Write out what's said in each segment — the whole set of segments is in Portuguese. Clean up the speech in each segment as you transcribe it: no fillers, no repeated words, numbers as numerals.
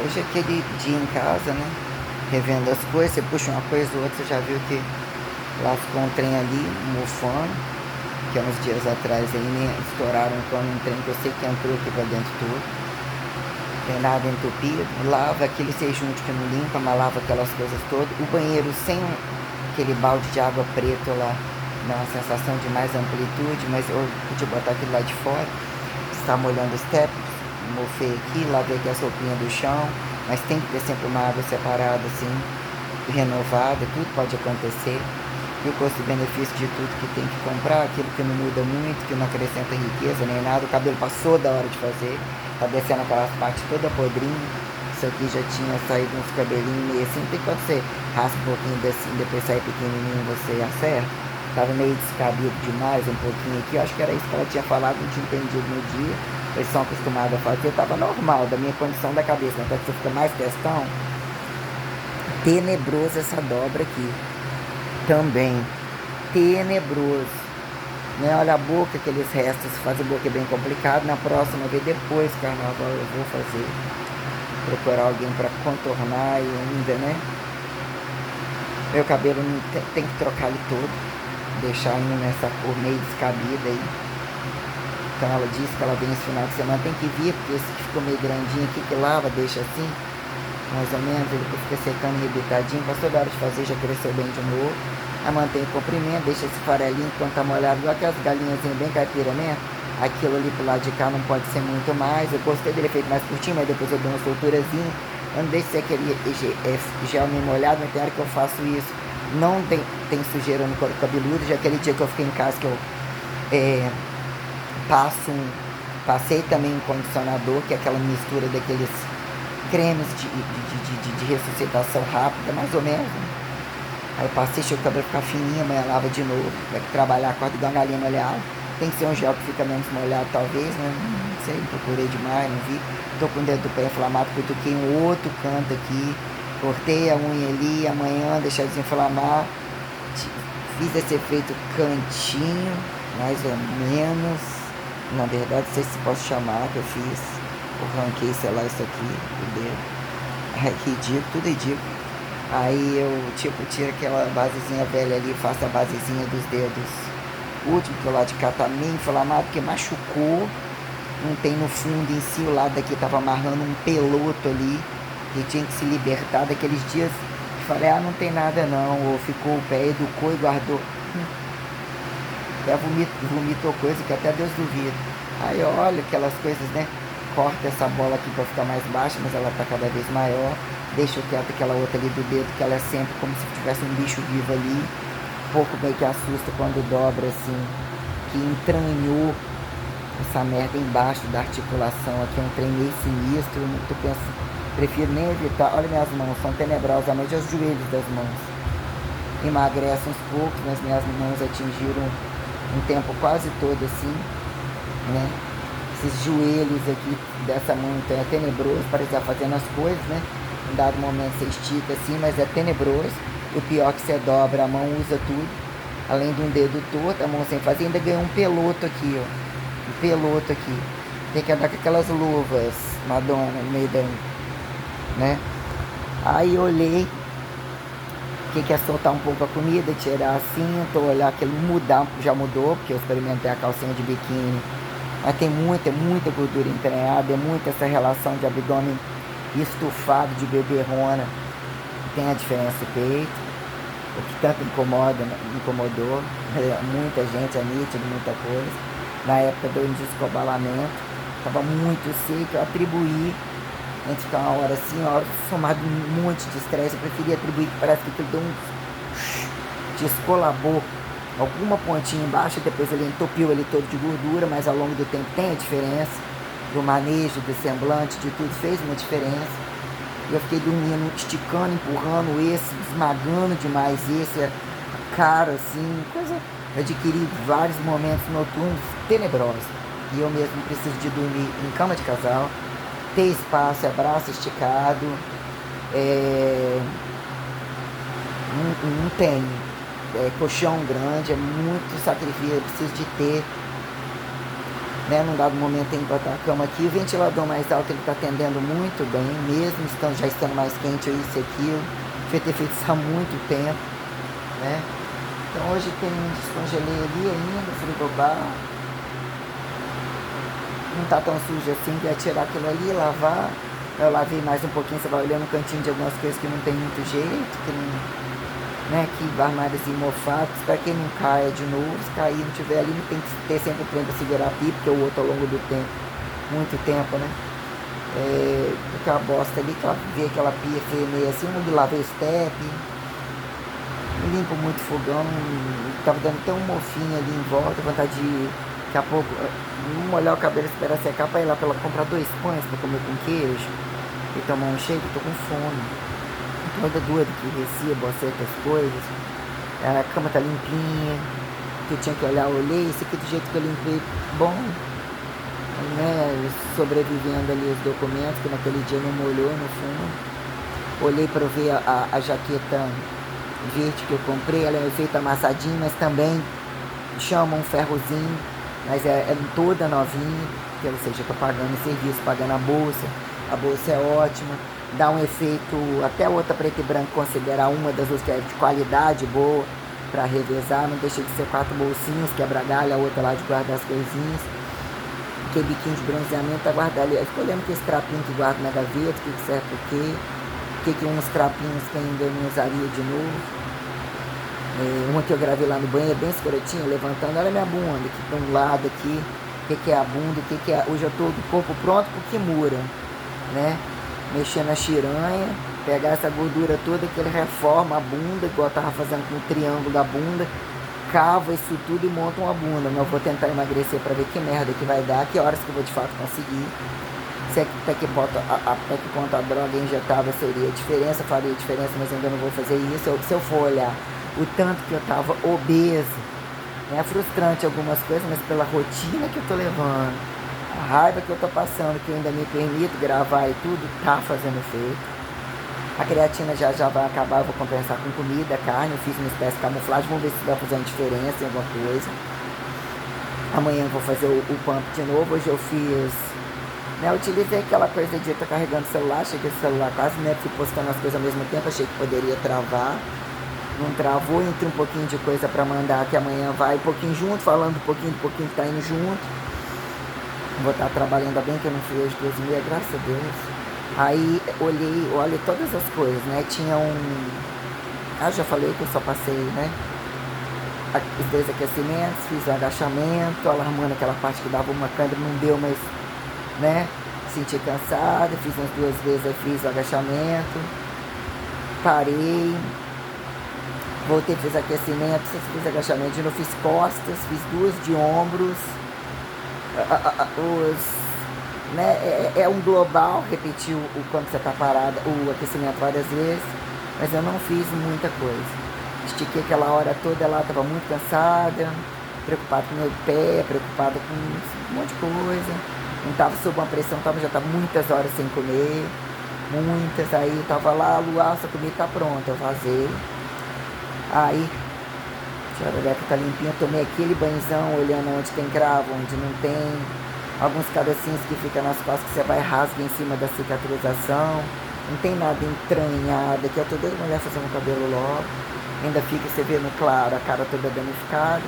Hoje é aquele dia em casa, né? Revendo as coisas, você puxa uma coisa ou outra, você já viu que lá ficou um trem ali, mofando, que há uns dias atrás aí nem estouraram um cano, um trem que eu sei que entrou aqui pra dentro tudo. Tem nada entupido, lava aquele sejunte que não limpa, mas lava aquelas coisas todas. O banheiro sem aquele balde de água preto lá, dá uma sensação de mais amplitude, mas eu podia botar aquele lá de fora. Está molhando os tepos, mofei aqui, lavei aqui as roupinhas do chão, mas tem que ter sempre uma água separada assim, renovada, tudo pode acontecer. E o custo-benefício de tudo que tem que comprar, aquilo que não muda muito, que não acrescenta riqueza nem nada, o cabelo passou da hora de fazer, tá descendo aquelas partes toda podrinha. Isso aqui já tinha saído uns cabelinhos meio assim, tem quando você raspa um pouquinho assim, depois sai pequenininho, você acerta. Tava meio descabido demais, um pouquinho aqui, eu acho que era isso que ela tinha falado, não tinha entendido no dia. Eles são acostumados a fazer, tava normal, da minha condição da cabeça, né? Quando você fica mais testão, tenebroso essa dobra aqui. Também tenebroso, né? Olha a boca, aqueles restos, fazer boca é bem complicado. Na próxima vez, depois do carnaval, eu vou fazer, procurar alguém para contornar e ainda, né? Meu cabelo não tem que trocar ele todo, deixar indo nessa cor meio descabida aí. Então ela disse que ela vem esse final de semana, tem que vir, porque esse que ficou meio grandinho aqui, que lava, deixa assim, mais ou menos, ele fica secando rebitadinho, passou da hora de fazer, já cresceu bem de novo. Aí mantém o comprimento, deixa esse farelinho enquanto tá molhado, igual aquelas galinhazinhas bem caipira mesmo. Aquilo ali pro lado de cá não pode ser muito mais. Eu gostei dele feito mais curtinho, mas depois eu dou uma solturazinha. Eu não deixo ser aquele gel meio molhado, mas tem hora que eu faço isso. Não tem sujeira no couro cabeludo, já aquele dia que eu fiquei em casa que eu passei também um condicionador, que é aquela mistura daqueles cremes de ressuscitação rápida, mais ou menos. Aí eu passei, deixei o cabelo ficar fininho, amanhã lava de novo. Vai trabalhar, acorda igual a galinha molhada. Tem que ser um gel que fica menos molhado, talvez, né? Não sei, procurei demais, não vi. Tô com o dedo do pé inflamado, cutuquei um outro canto aqui. Cortei a unha ali, amanhã deixar desinflamar. Fiz esse efeito cantinho, mais ou menos. Na verdade, não sei se posso chamar que eu fiz. Eu ranquei, sei lá, isso aqui, o dedo. É ridículo, tudo ridículo. Aí eu, tipo, tiro aquela basezinha velha ali, faço a basezinha dos dedos. O último, que o lado de cá tá meio inflamado, porque machucou. Não tem no fundo em si, o lado daqui tava amarrando um peloto ali, que tinha que se libertar daqueles dias. Falei, não tem nada não, ou ficou o pé, educou e guardou. Até vomitou coisa que até Deus duvida. Aí olha aquelas coisas, né? Corta essa bola aqui para ficar mais baixa, mas ela tá cada vez maior. Deixa quieto aquela outra ali do dedo, que ela é sempre como se tivesse um bicho vivo ali. Um pouco meio que assusta quando dobra assim, que entranhou essa merda embaixo da articulação aqui, é um trem meio sinistro. Eu penso, prefiro nem evitar. Olha minhas mãos, são tenebrosamente os joelhos das mãos. Emagrece uns poucos, mas minhas mãos atingiram um tempo quase todo assim, né? Esses joelhos aqui dessa mão então é tenebroso, parece que tá fazendo as coisas, né? Em dado momento você estica assim, mas é tenebroso. O pior é que você dobra a mão, usa tudo. Além de um dedo torto, a mão sem fazer, ainda ganhou um peloto aqui, ó. Um peloto aqui. Tem que andar com aquelas luvas, Madonna, no meio da... né? Aí eu olhei, que é soltar um pouco a comida, tirar a cinta, olhar aquilo mudar, já mudou, porque eu experimentei a calcinha de biquíni, mas tem muita gordura entranhada, é muita essa relação de abdômen estufado de beberrona, tem a diferença do peito, o que tanto incomodou, muita gente, é nítido, muita coisa. Na época do descobalamento, estava muito seco, eu atribuí. A gente ficar uma hora assim, uma hora somado um monte de estresse. Eu preferia atribuir que parece que aquilo deu descolabou alguma pontinha embaixo, depois ele entupiu ele todo de gordura, mas ao longo do tempo tem a diferença do manejo, do semblante, de tudo, fez uma diferença. Eu fiquei dormindo, esticando, empurrando esse, esmagando demais esse, a cara assim, coisa. Eu adquiri vários momentos noturnos tenebrosos. E eu mesmo preciso de dormir em cama de casal, ter espaço, braço esticado, não tem colchão grande, é muito sacrifício, eu preciso de ter, né? Num dado momento tem que botar a cama aqui. O ventilador mais alto ele está atendendo muito bem, mesmo já estando mais quente ou isso e aquilo. Foi ter feito isso há muito tempo, né? Então hoje tem um descongelei ali ainda, frigobar. Não tá tão sujo assim, vai tirar aquilo ali, lavar. Eu lavei mais um pouquinho, você vai olhando no cantinho de algumas coisas que não tem muito jeito, que não, né, que armários mofados, para que não caia de novo. Se cair não tiver ali, não tem que ter sempre o trem para segurar a pipa, porque o outro ao longo do tempo, muito tempo, né? Aquela bosta ali, ver aquela pia meio assim, eu lavei o step, limpo muito fogão, tava dando tão mofinho ali em volta, vontade de daqui a pouco molhar o cabelo, esperar secar para ir lá comprar 2 pães para comer com queijo e tomar um shake. Tô com fome, tô ainda doido que recebo certas coisas. A cama tá limpinha, que eu tinha que olhar, eu olhei, esse aqui do jeito que eu limpei, bom, né, sobrevivendo ali os documentos, que naquele dia não molhou no fundo. Olhei para ver a jaqueta verde que eu comprei, ela é feita amassadinha, mas também chama um ferrozinho, mas é toda novinha, que ou seja, tô pagando o serviço, pagando a bolsa é ótima, dá um efeito, até a outra preta e branca considerar uma das duas que é de qualidade boa, para revezar, não deixa de ser 4 bolsinhos, quebra-galho, a outra lá de guardar as coisinhas. Aquele biquinho de bronzeamento tá guardado ali. Eu fico olhando aquele trapinho que guardo na gaveta, o que serve por quê, que uns trapinhos que ainda eu não usaria de novo. Uma que eu gravei lá no banho é bem escrotinha, levantando, olha minha bunda, aqui de um lado aqui, o que é a bunda, o que é. Hoje eu tô do corpo pronto pro Kimura, né? Mexer na xiranha, pegar essa gordura toda que ele reforma a bunda, igual eu tava fazendo com o triângulo da bunda, cava isso tudo e monta uma bunda. Mas eu vou tentar emagrecer para ver que merda que vai dar, que horas que eu vou de fato conseguir. Até que ponto a droga injetável seria diferença, faria diferença, mas ainda não vou fazer isso. Se eu for olhar o tanto que eu tava obeso, é frustrante algumas coisas, mas pela rotina que eu tô levando, a raiva que eu tô passando, que eu ainda me permito gravar e tudo, tá fazendo efeito. A creatina já vai acabar, eu vou compensar com comida, carne, eu fiz uma espécie de camuflagem, vamos ver se vai fazer uma diferença em alguma coisa. Amanhã eu vou fazer o pump de novo, hoje eu fiz, né, eu utilizei aquela coisa de estar carregando o celular, cheguei o celular quase, né, fui postando as coisas ao mesmo tempo, achei que poderia travar, não travou, entre um pouquinho de coisa para mandar, que amanhã vai um pouquinho junto, falando um pouquinho que tá indo junto. Vou estar trabalhando bem, que eu não fui hoje 2h30, graças a Deus. Aí olhei todas as coisas, né? Tinha já falei que eu só passei, né? Os 2 aquecimentos, fiz o agachamento, alarmando aquela parte que dava uma câimbra, não deu, mas, né? Senti cansado, fiz umas 2 vezes, aí fiz o agachamento, parei, voltei, fiz aquecimento, fiz agachamento de novo, fiz costas, fiz 2 de ombros, né, é um global, repetir quando você está parada, o aquecimento várias vezes, mas eu não fiz muita coisa. Estiquei aquela hora toda lá, estava muito cansada, preocupada com meu pé, preocupada com um monte de coisa, não estava sob uma pressão, já estava muitas horas sem comer, muitas, aí eu estava lá, Luar, essa comida está pronta, eu vazei, aí a xaroleca tá limpinha, tomei aquele banhozão, olhando onde tem cravo, onde não tem, alguns cabecinhos que ficam nas costas que você vai rasga em cima da cicatrização, não tem nada entranhado, que eu tô doida mulher fazendo o cabelo logo, ainda fica, você vê no claro, a cara toda danificada,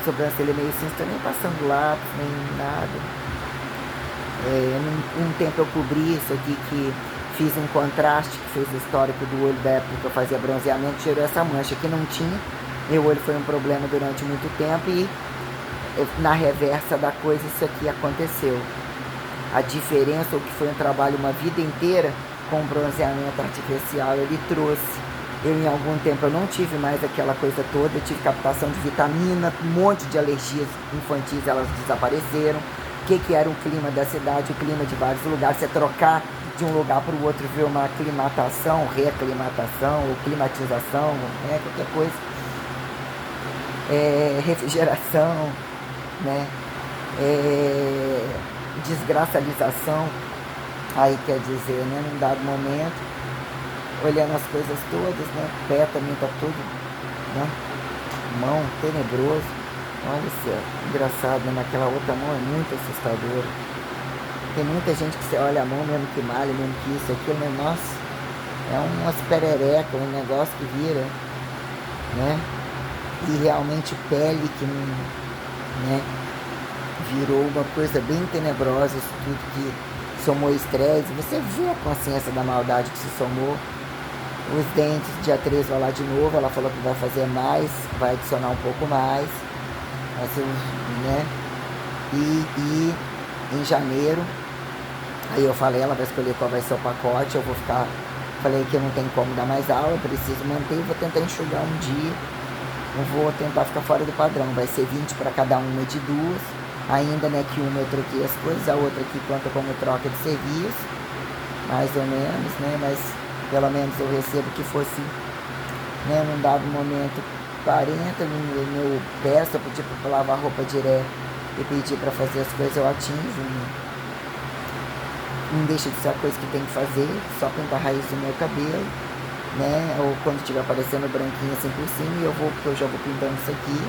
sobrancelha meio cinza, nem passando lápis, nem nada. Um tempo eu cobri isso aqui, que fiz um contraste, que fez o histórico do olho da época que eu fazia bronzeamento, tirou essa mancha que não tinha. Meu olho foi um problema durante muito tempo e na reversa da coisa isso aqui aconteceu. A diferença, o que foi um trabalho uma vida inteira com bronzeamento artificial, ele trouxe. Eu em algum tempo eu não tive mais aquela coisa toda, eu tive captação de vitamina, um monte de alergias infantis, elas desapareceram. O que era o clima da cidade, o clima de vários lugares, você trocar de um lugar para o outro, ver uma aclimatação, reaclimatação ou climatização, né, qualquer coisa. Refrigeração, né? Desgraçalização, aí quer dizer, né? Num dado momento, olhando as coisas todas, né? Pé também tá tudo, né? Mão, tenebroso. Olha só, engraçado, né? Naquela outra mão é muito assustador. Tem muita gente que você olha a mão mesmo que malha, mesmo que isso, aquilo, né? Nossa, é umas perereca, um negócio que vira, né? E realmente pele que não, né? Virou uma coisa bem tenebrosa, isso tudo que somou estresse. Você vê a consciência da maldade que se somou. Os dentes, dia 13 vai lá de novo, ela falou que vai fazer mais, vai adicionar um pouco mais, assim, né? E em janeiro, aí eu falei, ela vai escolher qual vai ser o pacote, eu vou ficar, falei que eu não tenho como dar mais aula, eu preciso manter, vou tentar enxugar um dia, eu vou tentar ficar fora do padrão, vai ser 20 para cada uma de duas, ainda, né, que uma eu troquei as coisas, a outra aqui conta como troca de serviço, mais ou menos, né, mas pelo menos eu recebo que fosse, né, num dado momento 40, no peço, eu pedi para lavar roupa direto e pedir para fazer as coisas, eu atinjo, não deixa de ser a coisa que tem que fazer, só pintar a raiz do meu cabelo, né, ou quando estiver aparecendo branquinho assim por cima, eu vou, porque eu já vou pintando isso aqui,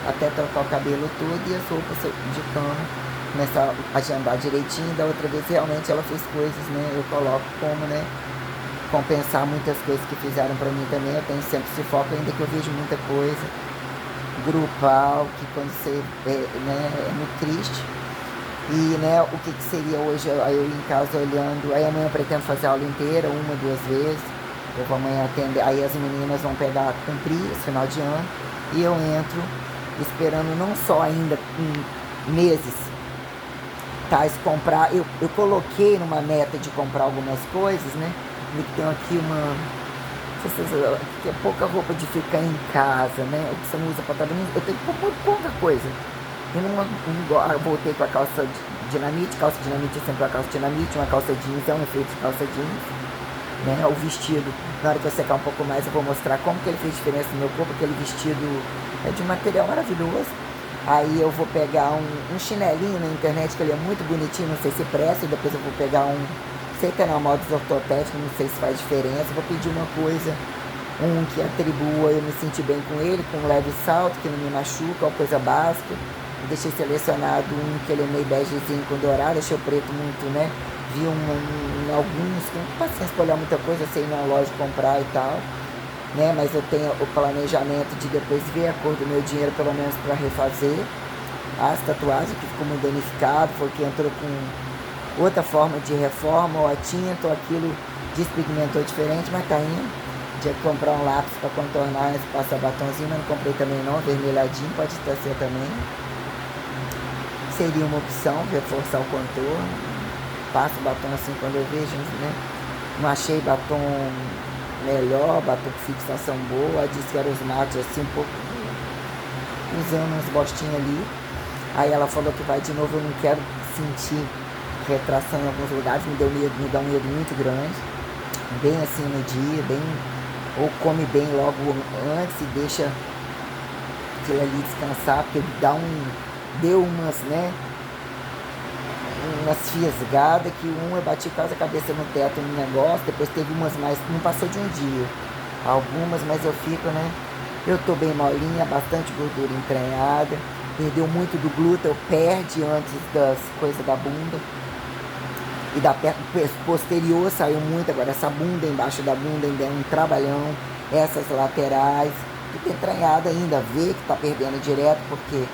até trocar o cabelo todo e as roupas de cama, começar a agendar direitinho, da outra vez realmente ela fez coisas, né, eu coloco como, né, compensar muitas coisas que fizeram para mim também, eu tenho sempre esse foco, ainda que eu vejo muita coisa grupal, que quando você né, é muito triste. E né, o que seria hoje, aí eu em casa olhando, aí amanhã eu pretendo fazer a aula inteira, uma, duas vezes, eu vou amanhã atender, aí as meninas vão pegar, cumprir esse final de ano, e eu entro esperando não só ainda em meses, tais comprar, eu coloquei numa meta de comprar algumas coisas, né? Eu tenho aqui uma, que é pouca roupa de ficar em casa, né? O que você não usa para trabalhar, eu tenho pouca coisa. Eu não voltei com a calça dinamite é sempre uma calça dinamite, uma calça jeans, é um efeito de calça jeans, né? O vestido, na hora que eu secar um pouco mais, eu vou mostrar como que ele fez diferença no meu corpo, aquele vestido é de um material maravilhoso. Aí eu vou pegar um chinelinho na internet, que ele é muito bonitinho, não sei se presta, e depois eu vou pegar sei que é normal dos ortopédicos, não sei se faz diferença, vou pedir uma coisa, que atribua eu me sentir bem com ele, com um leve salto, que não me machuca, uma coisa básica. Eu deixei selecionado que ele é meio begezinho com dourado, achei o preto muito, né? Vi alguns, com paciência pra olhar muita coisa, sei ir na loja comprar e tal, né? Mas eu tenho o planejamento de depois ver a cor do meu dinheiro, pelo menos para refazer as tatuagens, que ficou muito danificado, foi que entrou com outra forma de reforma, ou a tinta, ou aquilo despigmentou diferente, mas tá indo. Tinha que comprar um lápis para contornar, passar batonzinho, mas não comprei também não, vermelhadinho, pode ser também. Seria uma opção, reforçar o contorno. Passo o batom assim quando eu vejo, né? Não achei batom melhor, batom com fixação boa, disse que era os mates assim, um pouco usando umas bostinhas ali. Aí ela falou que vai de novo, eu não quero sentir retração em alguns lugares, me dá um medo muito grande. Bem assim no dia, bem, ou come bem logo antes e deixa aquilo ali descansar, porque deu umas, né, umas fisgadas, que eu bati quase a cabeça no teto no negócio, depois teve umas mais, não passou de um dia, algumas, mas eu fico, né, eu tô bem molinha, bastante gordura entranhada, perdeu muito do glúten, perde antes das coisas da bunda, e da perna posterior saiu muito, agora essa bunda embaixo da bunda ainda é um trabalhão, essas laterais, tudo entranhado ainda, vê que tá perdendo direto, porque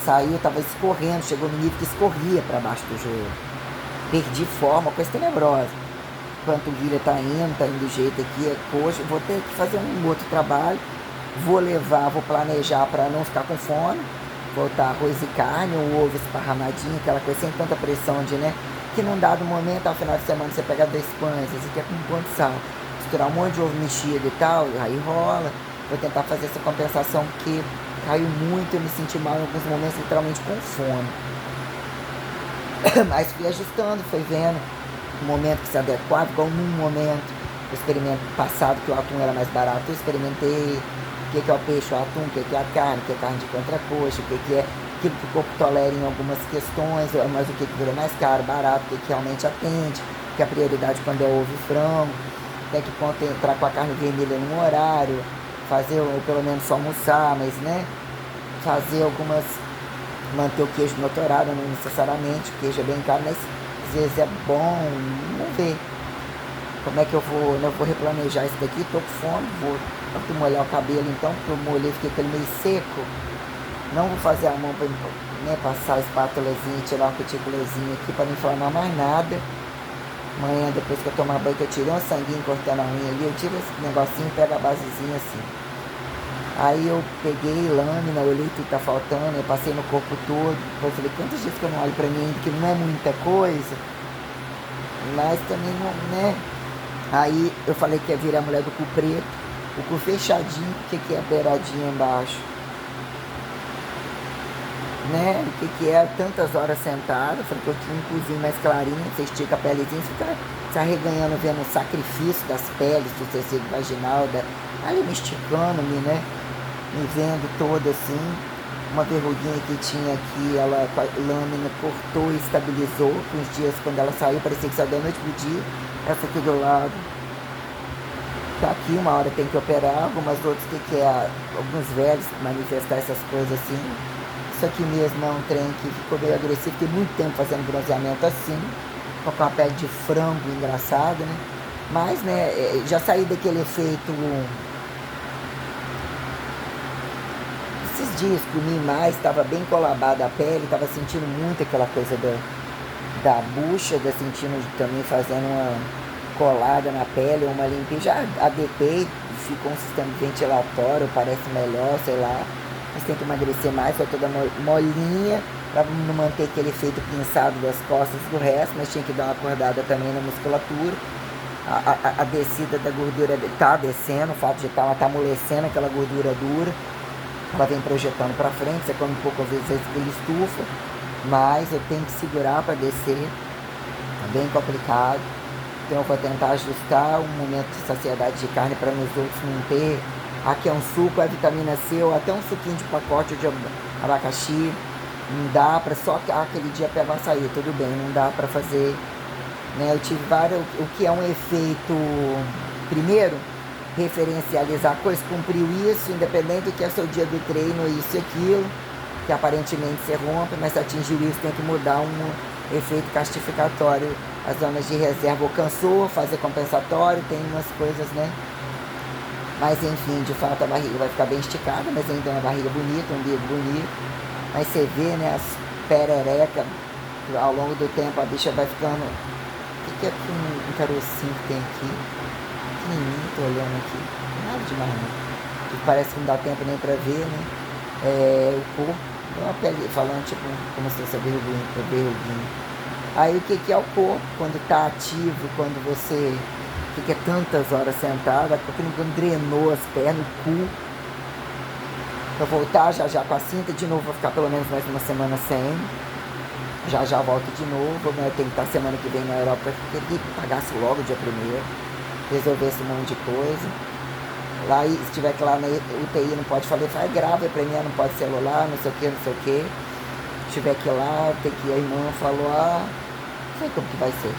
saiu, tava escorrendo, chegou no nível que escorria para baixo do joelho. Perdi forma, coisa tenebrosa. Panturrilha tá indo do jeito aqui, é coxa, vou ter que fazer um outro trabalho, vou planejar para não ficar com fome, botar arroz e carne, ou ovo esparramadinho, aquela coisa sem tanta pressão de, né, que num dado momento, ao final de semana, você pega 2 pães, você quer com pão de sal, misturar um monte de ovo mexido e tal, aí rola. Vou tentar fazer essa compensação, porque caiu muito, eu me senti mal em alguns momentos, literalmente com fome. Mas fui ajustando, fui vendo o momento que se adequava, igual num momento, o experimento passado, que o atum era mais barato, eu experimentei o que é o peixe, o atum, o que é a carne, o que é carne de contracoxa, o que é aquilo que o corpo tolera em algumas questões, mas o que virou mais caro, barato, o que realmente atende, que a prioridade quando é ovo e frango, até que ponto entrar com a carne vermelha num horário, fazer ou pelo menos só almoçar, mas, né, fazer algumas, manter o queijo no autorado, não necessariamente, o queijo é bem caro, mas às vezes é bom, vamos ver como é que eu vou replanejar isso daqui, tô com fome, vou tanto molhar o cabelo então, porque eu molhei, fiquei com ele meio seco, não vou fazer a mão para, né, passar a espátulazinha e tirar uma cutículazinha aqui para não inflamar mais nada. Amanhã, depois que eu tomar banho, que eu tirei um sanguinho cortando a unha ali, eu tiro esse negocinho e pego a basezinha assim. Aí eu peguei lâmina, olhei tudo que tá faltando, eu passei no corpo todo, depois falei, quantos dias que eu não olho pra mim, que não é muita coisa, mas também não, né? Aí eu falei que ia virar a mulher do cu preto, o cu fechadinho, que é a beiradinha embaixo, né? O que é tantas horas sentada, falei que eu tinha um cozinho mais clarinho, você estica a pelezinha, você fica se arreganhando, vendo o sacrifício das peles, do tecido vaginal, ali me esticando-me, né? Me vendo toda assim, uma verruguinha que tinha aqui, ela com a lâmina cortou e estabilizou, com os dias quando ela saiu, parecia que saiu da noite pro dia, essa aqui do lado. Tá aqui, uma hora tem que operar, algumas outras que é alguns velhos manifestar essas coisas assim. Isso aqui mesmo é um trem que ficou meio agressivo, fiquei muito tempo fazendo bronzeamento assim, com a pele de frango engraçada, né? Mas, né, já saí daquele efeito. Esses dias comi mais, estava bem colabada a pele, estava sentindo muito aquela coisa da bucha, sentindo também fazendo uma colada na pele, uma limpeza. Já adetei, ficou um sistema ventilatório, parece melhor, sei lá. Mas tem que emagrecer mais, só toda molinha, para não manter aquele efeito pinçado das costas do resto, mas tinha que dar uma acordada também na musculatura. A descida da gordura tá descendo, o fato de ela tá amolecendo aquela gordura dura, ela vem projetando para frente, você come um pouco, às vezes ele estufa, mas eu tenho que segurar para descer, é bem complicado. Então eu vou tentar ajustar um momento de saciedade de carne para nos outros não ter. Aqui é um suco, é vitamina C, ou até um suquinho de pacote de abacaxi. Não dá para só aquele dia pegar açaí, tudo bem, não dá para fazer, né? Eu tive vários, o que é um efeito, primeiro, referencializar a coisa, cumpriu isso, independente do que é seu dia do treino, isso e aquilo, que aparentemente você rompe, mas se atingiu isso, tem que mudar um efeito castificatório. As zonas de reserva alcançou, fazer compensatório, tem umas coisas, né? Mas enfim, de fato a barriga vai ficar bem esticada, mas ainda é uma barriga bonita, um umbigo bonito. Mas você vê, né, as pererecas, ao longo do tempo a bicha vai ficando. O que é um carocinho que tem aqui? Pequenininho, tô olhando aqui. Nada demais não. Que parece que não dá tempo nem pra ver, né? O corpo, uma pele, falando tipo como se fosse a verruguinha. Aí o que é o corpo? Quando tá ativo, quando você fica tantas horas sentada, quando drenou as pernas, o cu. Pra voltar já com a cinta, de novo vou ficar pelo menos mais uma semana sem. Já volto de novo, né? Tem que estar semana que vem na Europa, porque pagasse logo dia 1º, resolver esse monte de coisa. Lá, se tiver que lá na UTI não pode falar, grava pra mim, não pode celular, não sei o que. Se tiver que ir lá, tem que ir, a irmã falou, não sei como que vai ser.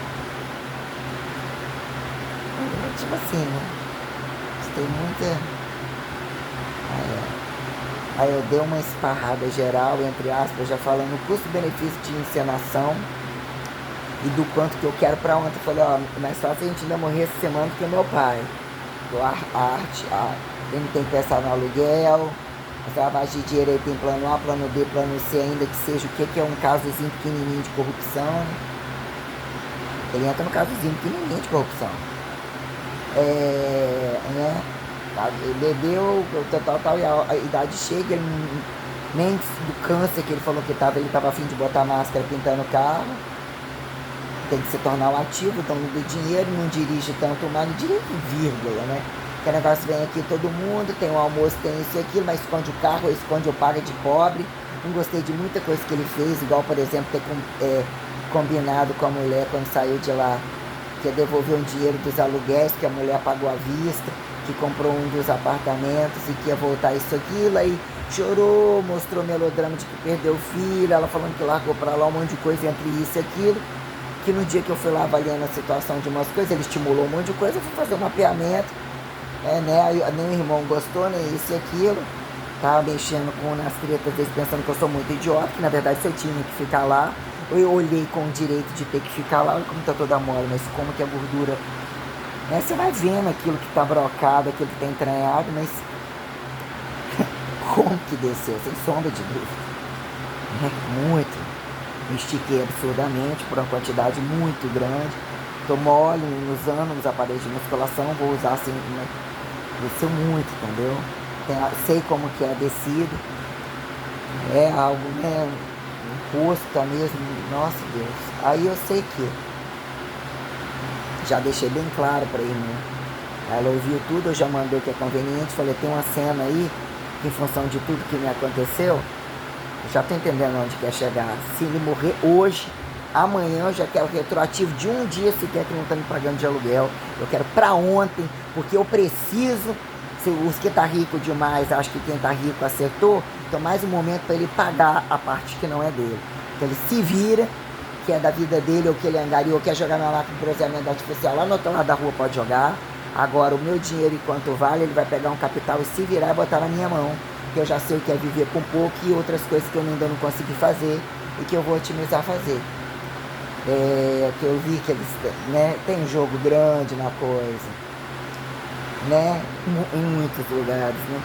Tipo assim, né? Tem muita. Aí eu dei uma esparrada geral, entre aspas, já falando o custo-benefício de encenação e do quanto que eu quero pra ontem. Eu falei, mais fácil a gente ainda morrer essa semana do que o meu pai. Ele tem que pensar no aluguel, a lavagem de dinheiro, ele tem plano A, plano B, plano C, ainda que seja o que é um casozinho pequenininho de corrupção, né? Ele entra no casozinho pequenininho de corrupção. Né? Ele bebeu, tal, e a idade chega, ele nem do câncer que ele falou que ele estava a fim de botar máscara pintando o carro. Tem que se tornar um ativo, então não dê dinheiro, não dirige tanto mais, não dirige vírgula, né? Que o negócio vem aqui todo mundo, tem um almoço, tem isso e aquilo, mas esconde o carro, esconde o paga de pobre. Não gostei de muita coisa que ele fez, igual, por exemplo, ter combinado com a mulher quando saiu de lá, que ia devolver um dinheiro dos aluguéis que a mulher pagou à vista, que comprou um dos apartamentos e que ia voltar isso, aquilo, aí chorou, mostrou melodrama de que perdeu o filho, ela falando que largou pra lá um monte de coisa entre isso e aquilo, que no dia que eu fui lá avaliando a situação de umas coisas, ele estimulou um monte de coisa, eu fui fazer um mapeamento, né, aí nem o irmão gostou, nem isso e aquilo, Tava mexendo nas tretas deles, pensando que eu sou muito idiota, que na verdade se eu tinha que ficar lá, eu olhei com o direito de ter que ficar lá, olha como tá toda mole, mas como que a gordura, né? Você vai vendo aquilo que tá brocado, aquilo que tá entranhado, mas como que desceu, sem sombra de dúvida, né? Muito. Me estiquei absurdamente por uma quantidade muito grande. Tô mole, usando os aparelhos de musculação, vou usar assim, né? Desceu muito, entendeu? Sei como que é a descida. É algo, né? O rosto tá mesmo, nossa Deus. Aí eu sei que já deixei bem claro pra ele, né? Ela ouviu tudo, eu já mandei o que é conveniente. Falei, tem uma cena aí, em função de tudo que me aconteceu, eu já tô entendendo onde quer chegar. Se ele morrer hoje, amanhã eu já quero retroativo de um dia sequer que não tá me pagando de aluguel. Eu quero pra ontem, porque eu preciso. Se os que tá rico demais, acho que quem tá rico acertou, então mais um momento para ele pagar a parte que não é dele. Que ele se vira, que é da vida dele, ou que ele angariou, quer jogar na máquina de bronzeamento artificial lá no outro lado da rua, pode jogar. Agora, o meu dinheiro, enquanto vale, ele vai pegar um capital e se virar e botar na minha mão. Que eu já sei o que é viver com pouco e outras coisas que eu ainda não consegui fazer e que eu vou otimizar fazer. Que eu vi que eles, né, tem um jogo grande na coisa, né, em muitos lugares, né.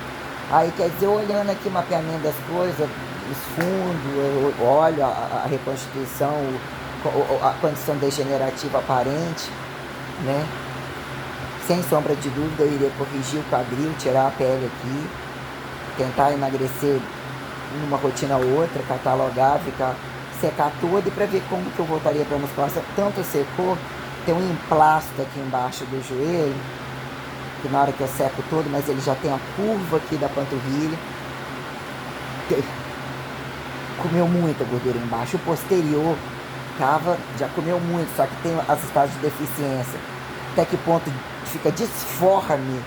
Aí, quer dizer, olhando aqui o mapeamento das coisas, os fundos, eu olho a reconstituição, a condição degenerativa aparente, né. Sem sombra de dúvida, eu iria corrigir o quadril, tirar a pele aqui, tentar emagrecer numa rotina ou outra, catalogar, secar tudo e para ver como que eu voltaria para a musculação. Tanto secou, tem um emplasto aqui embaixo do joelho, que na hora que eu seco todo, mas ele já tem a curva aqui da panturrilha. Comeu muita gordura embaixo. O posterior já comeu muito, só que tem as estados de deficiência. Até que ponto fica disforme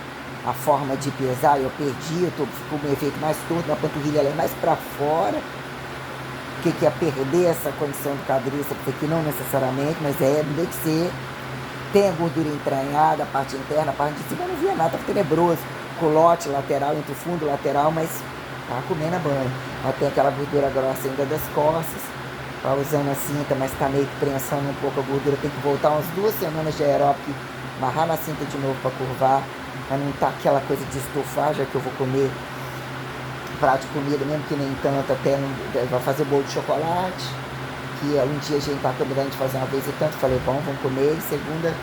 a forma de pesar, eu perdi, ficou um efeito mais torto, a panturrilha ela é mais para fora. O que é perder essa condição do quadríceps aqui? Não necessariamente, mas tem que ser. Tem a gordura entranhada, a parte interna, a parte de cima, eu não via nada, tava tenebroso. Colote lateral, entre o fundo e lateral, mas tá comendo a banha. Mas tem aquela gordura grossa ainda das costas, tá usando a cinta, mas tá meio que prensando um pouco a gordura. Tem que voltar umas 2 semanas de aeróbico, amarrar na cinta de novo para curvar, para não tá aquela coisa de estufar, já que eu vou comer prato de comida, mesmo que nem tanto, até vai fazer bolo de chocolate, que um dia a gente tá combinando de fazer uma vez e tanto, falei, bom, vamos comer, e segunda,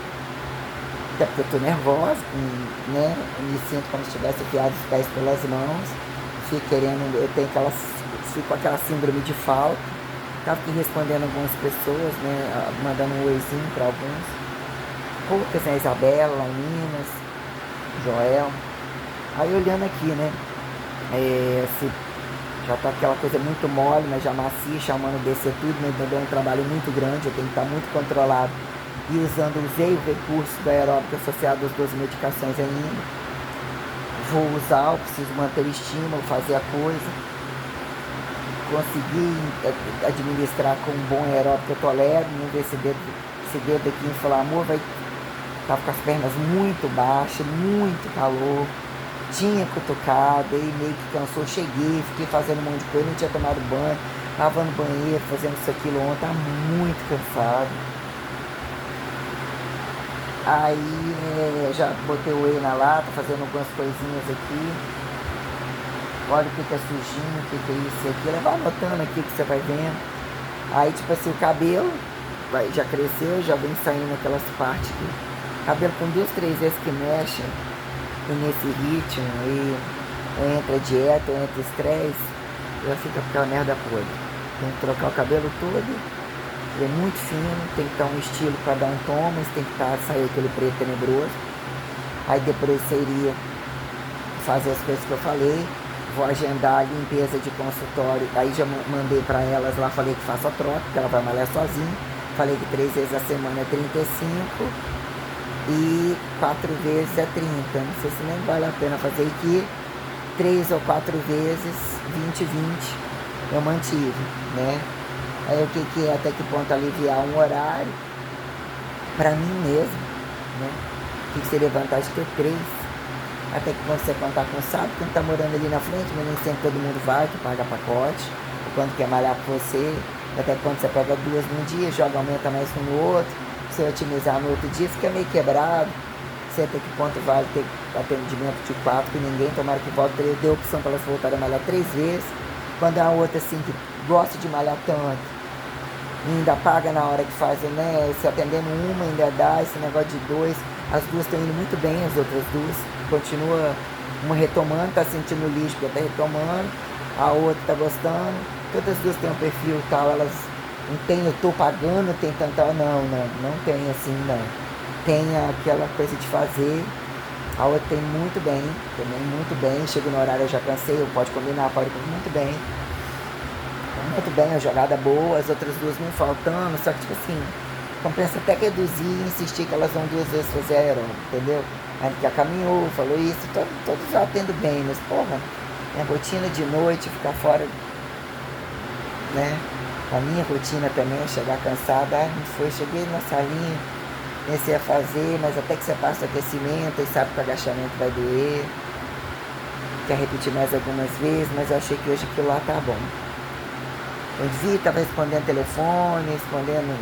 até porque eu tô nervosa, né, eu me sinto como se tivesse enfiado os pés pelas mãos, fico fico com aquela síndrome de falta, tava aqui respondendo algumas pessoas, né, mandando um oizinho para alguns, poucas, né, Isabela, lá em Minas, Joel, aí olhando aqui, né, já tá aquela coisa muito mole, mas já macia, chamando descer tudo, mas ainda deu um trabalho muito grande, eu tenho que estar muito controlado. E usei o recurso do aeróbico associado às 2 medicações ainda. Vou usar, eu preciso manter o estímulo, fazer a coisa. Conseguir administrar com um bom aeróbico, eu tolero, não ver esse dedo aqui inflamar, amor, tava com as pernas muito baixas, muito calor. Tinha cutucado, aí meio que cansou, cheguei, fiquei fazendo um monte de coisa, não tinha tomado banho, tava no banheiro, fazendo isso, aquilo ontem, tava muito cansado. Aí já botei o whey na lata, fazendo algumas coisinhas aqui. Olha o que é sujinho, o que é isso e aquilo, vai anotando aqui que você vai vendo. Aí tipo assim, o cabelo já cresceu, já vem saindo aquelas partes aqui. Cabelo com 2, 3 vezes que mexe. E nesse ritmo, aí entra dieta, entra estresse, já fica aquela merda podre. Tem que trocar o cabelo todo, ele é muito fino, tem que dar um estilo para dar um tom, mas tem que sair aquele preto tenebroso. Aí depois seria fazer as coisas que eu falei, vou agendar a limpeza de consultório, aí já mandei para elas lá, falei que faça a troca, porque ela vai malhar sozinha, falei que 3 vezes a semana é 35, e 4 vezes é 30, não sei se nem vale a pena fazer aqui, 3 ou 4 vezes, 20, eu mantive, né? Aí o que é, até que ponto aliviar um horário, pra mim mesmo, né? O que seria vantagem de ter 3, Até que quando você contar com o sábado, quando tá morando ali na frente, mas nem sempre todo mundo vai, que paga pacote, ou quando quer malhar por você, até quando você pega 2 num dia, joga, aumenta mais um no outro, você otimizar no outro dia, fica meio quebrado. Sei até que ponto vale ter atendimento de 4 que ninguém, tomara que volte, eu dei a opção para elas voltarem a malhar 3 vezes, quando é a outra assim que gosta de malhar tanto, e ainda paga na hora que faz, né? Se atendendo uma ainda dá, esse negócio de 2, as duas estão indo muito bem, as outras duas, continua uma retomando, tá sentindo lixo porque tá retomando, a outra tá gostando, todas as duas têm um perfil e tal, elas não tem, eu tô pagando, tem tanta, não tem assim, não. Tem aquela coisa de fazer, a outra tem muito bem, também muito bem, chego no horário, eu já cansei, eu pode combinar, pode comer muito bem, a jogada boa, as outras duas não faltando, só que tipo assim, compensa até reduzir e insistir que elas vão 2 vezes fazer aeróbico, entendeu? Aí já caminhou, falou isso, todos já atendo bem, mas porra, minha rotina de noite, ficar fora, né? A minha rotina também é chegar cansada, não foi, cheguei na salinha, comecei a fazer, mas até que você passa o aquecimento e sabe que o agachamento vai doer, quer repetir mais algumas vezes, mas eu achei que hoje aquilo lá tá bom. Eu vi, tava respondendo telefone, respondendo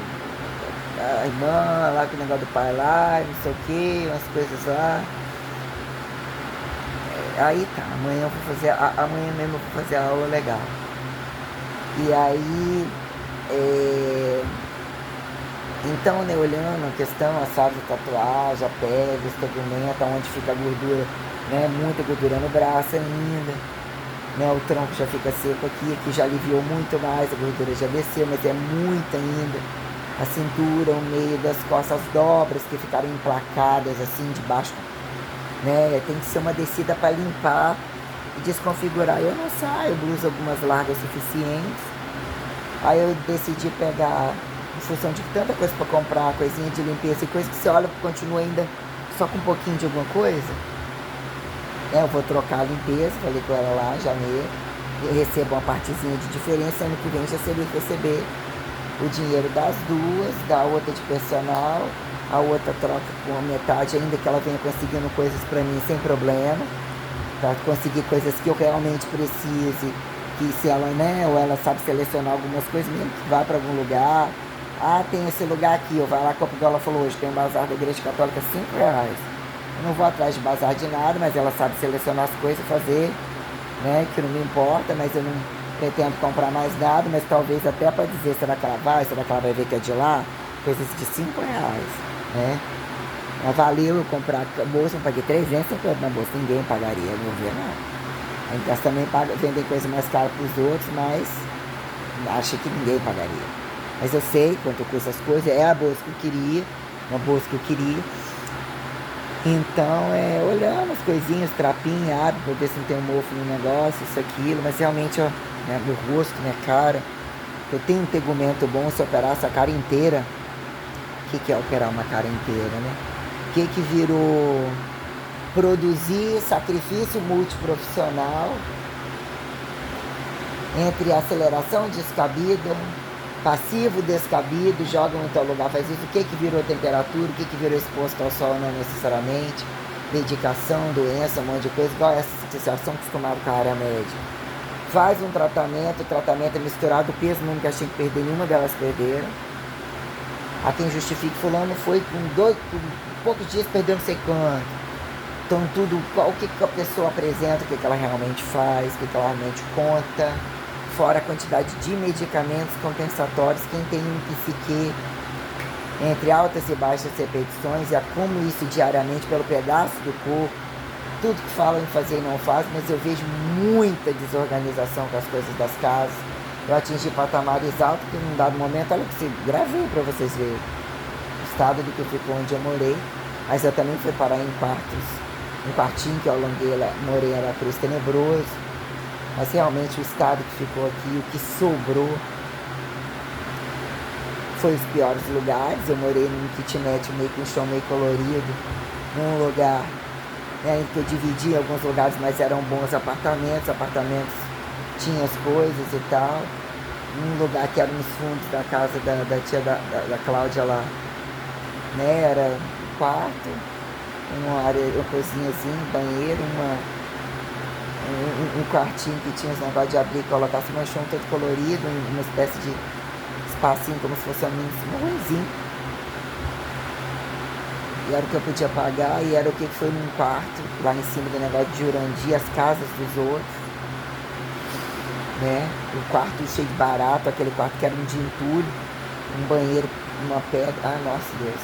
a irmã lá com o negócio do pai lá, não sei o que, umas coisas lá. Aí tá, amanhã eu vou fazer, amanhã mesmo eu vou fazer a aula legal. E aí, então, né, olhando a questão, a sala de tatuagem, a pele, o segmento, onde fica a gordura, né, muita gordura no braço ainda, né, o tronco já fica seco aqui já aliviou muito mais, a gordura já desceu, mas é muita ainda. A cintura, o meio das costas, as dobras que ficaram emplacadas assim debaixo, né, tem que ser uma descida para limpar e desconfigurar. Eu não saio, blusa algumas largas suficientes. Aí eu decidi pegar, em função de tanta coisa para comprar, coisinha de limpeza e coisa que você olha e continua ainda só com um pouquinho de alguma coisa. Eu vou trocar a limpeza, falei com ela lá em janeiro, eu recebo uma partezinha de diferença, ano que vem já seria receber o dinheiro das duas, da outra de personal, a outra troca com a metade, ainda que ela venha conseguindo coisas para mim sem problema, para conseguir coisas que eu realmente precise, que se ela, né, ou ela sabe selecionar algumas coisas, mesmo que vá para algum lugar, tem esse lugar aqui, eu vou lá, compro, igual ela falou hoje, tem um bazar da Igreja Católica, R$5. Eu não vou atrás de bazar de nada, mas ela sabe selecionar as coisas, fazer, né, que não me importa, mas eu não pretendo comprar mais nada, mas talvez até para dizer, será que ela vai ver que é de lá, coisas de R$5, né? Mas valeu eu comprar a bolsa, eu paguei 350 na bolsa, ninguém pagaria, não vê não. Então também vendem coisa mais cara para os outros, mas acho que ninguém pagaria. Mas eu sei quanto custa as coisas, é a bolsa que eu queria, uma bolsa que eu queria. Então, olhando as coisinhas, trapinha, para ver se não tem um mofo no negócio, isso, aquilo, mas realmente, ó, né, meu rosto, minha cara, eu tenho um tegumento bom, se eu operasse a cara inteira, o que é operar uma cara inteira, né? O que virou produzir sacrifício multiprofissional entre aceleração descabida, passivo descabido, jogam em tal lugar, faz isso, o que virou temperatura, o que virou exposto ao sol não necessariamente, medicação, doença, um monte de coisa, igual essa situação acostumada com a área médica. Faz um tratamento, o tratamento é misturado, o peso nunca achei que perder, nenhuma delas perderam. Há quem justifique, fulano foi com poucos dias perdeu não sei quanto. Então tudo, o que a pessoa apresenta, o que ela realmente faz, o que ela realmente conta, fora a quantidade de medicamentos compensatórios, quem tem um psique entre altas e baixas repetições e acumulo isso diariamente pelo pedaço do corpo, tudo que falam em fazer e não faz, mas eu vejo muita desorganização com as coisas das casas. Eu atingi patamares altos que num dado momento, olha que gravei para vocês verem o estado do que ficou onde eu morei, mas eu também fui parar em quartos, um quartinho que eu alonguei, morei era Cruz tenebroso, mas realmente o estado que ficou aqui, o que sobrou, foi os piores lugares. Eu morei num kitnet meio com um chão meio colorido, num lugar, né, que eu dividi alguns lugares, mas eram bons apartamentos tinham as coisas e tal. Num lugar que era nos fundos da casa da tia da Cláudia lá, né, era um quarto, uma área, uma cozinhazinha, um banheiro, um quartinho que tinha os negócios de abrir e colocar assim, um chão todo colorido, uma espécie de espacinho como se fosse um ruimzinho. E era o que eu podia pagar, e era o que foi num quarto, lá em cima do negócio de Jurandir, as casas dos outros, né? O quarto cheio de barato, aquele quarto que era um de entulho, um banheiro, uma pedra. Ah, nossa Deus.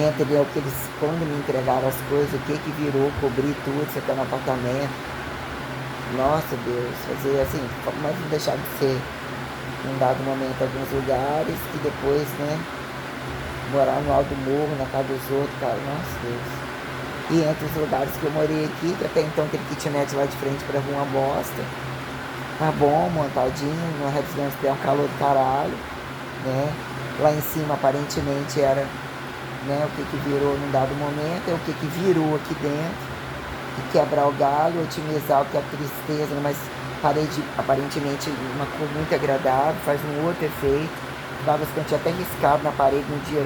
Entre é o que eles, quando me entregaram as coisas, o que virou, cobrir tudo, você tá no apartamento. Nossa Deus, fazer assim, mas não deixar de ser, num dado momento, alguns lugares, que depois, né, morar no alto do morro, na casa dos outros, cara, nossa Deus. E entre os lugares que eu morei aqui, que até então aquele kitnet lá de frente pra rua uma bosta, tá bom, montadinho, no Redlands é um calor do caralho, né, lá em cima aparentemente era, né, o que virou num dado momento, é o que virou aqui dentro, e quebrar o galho, otimizar o que é tristeza, né, mas parede aparentemente uma cor muito agradável, faz um outro efeito. Várias que eu tinha até riscado na parede no dia,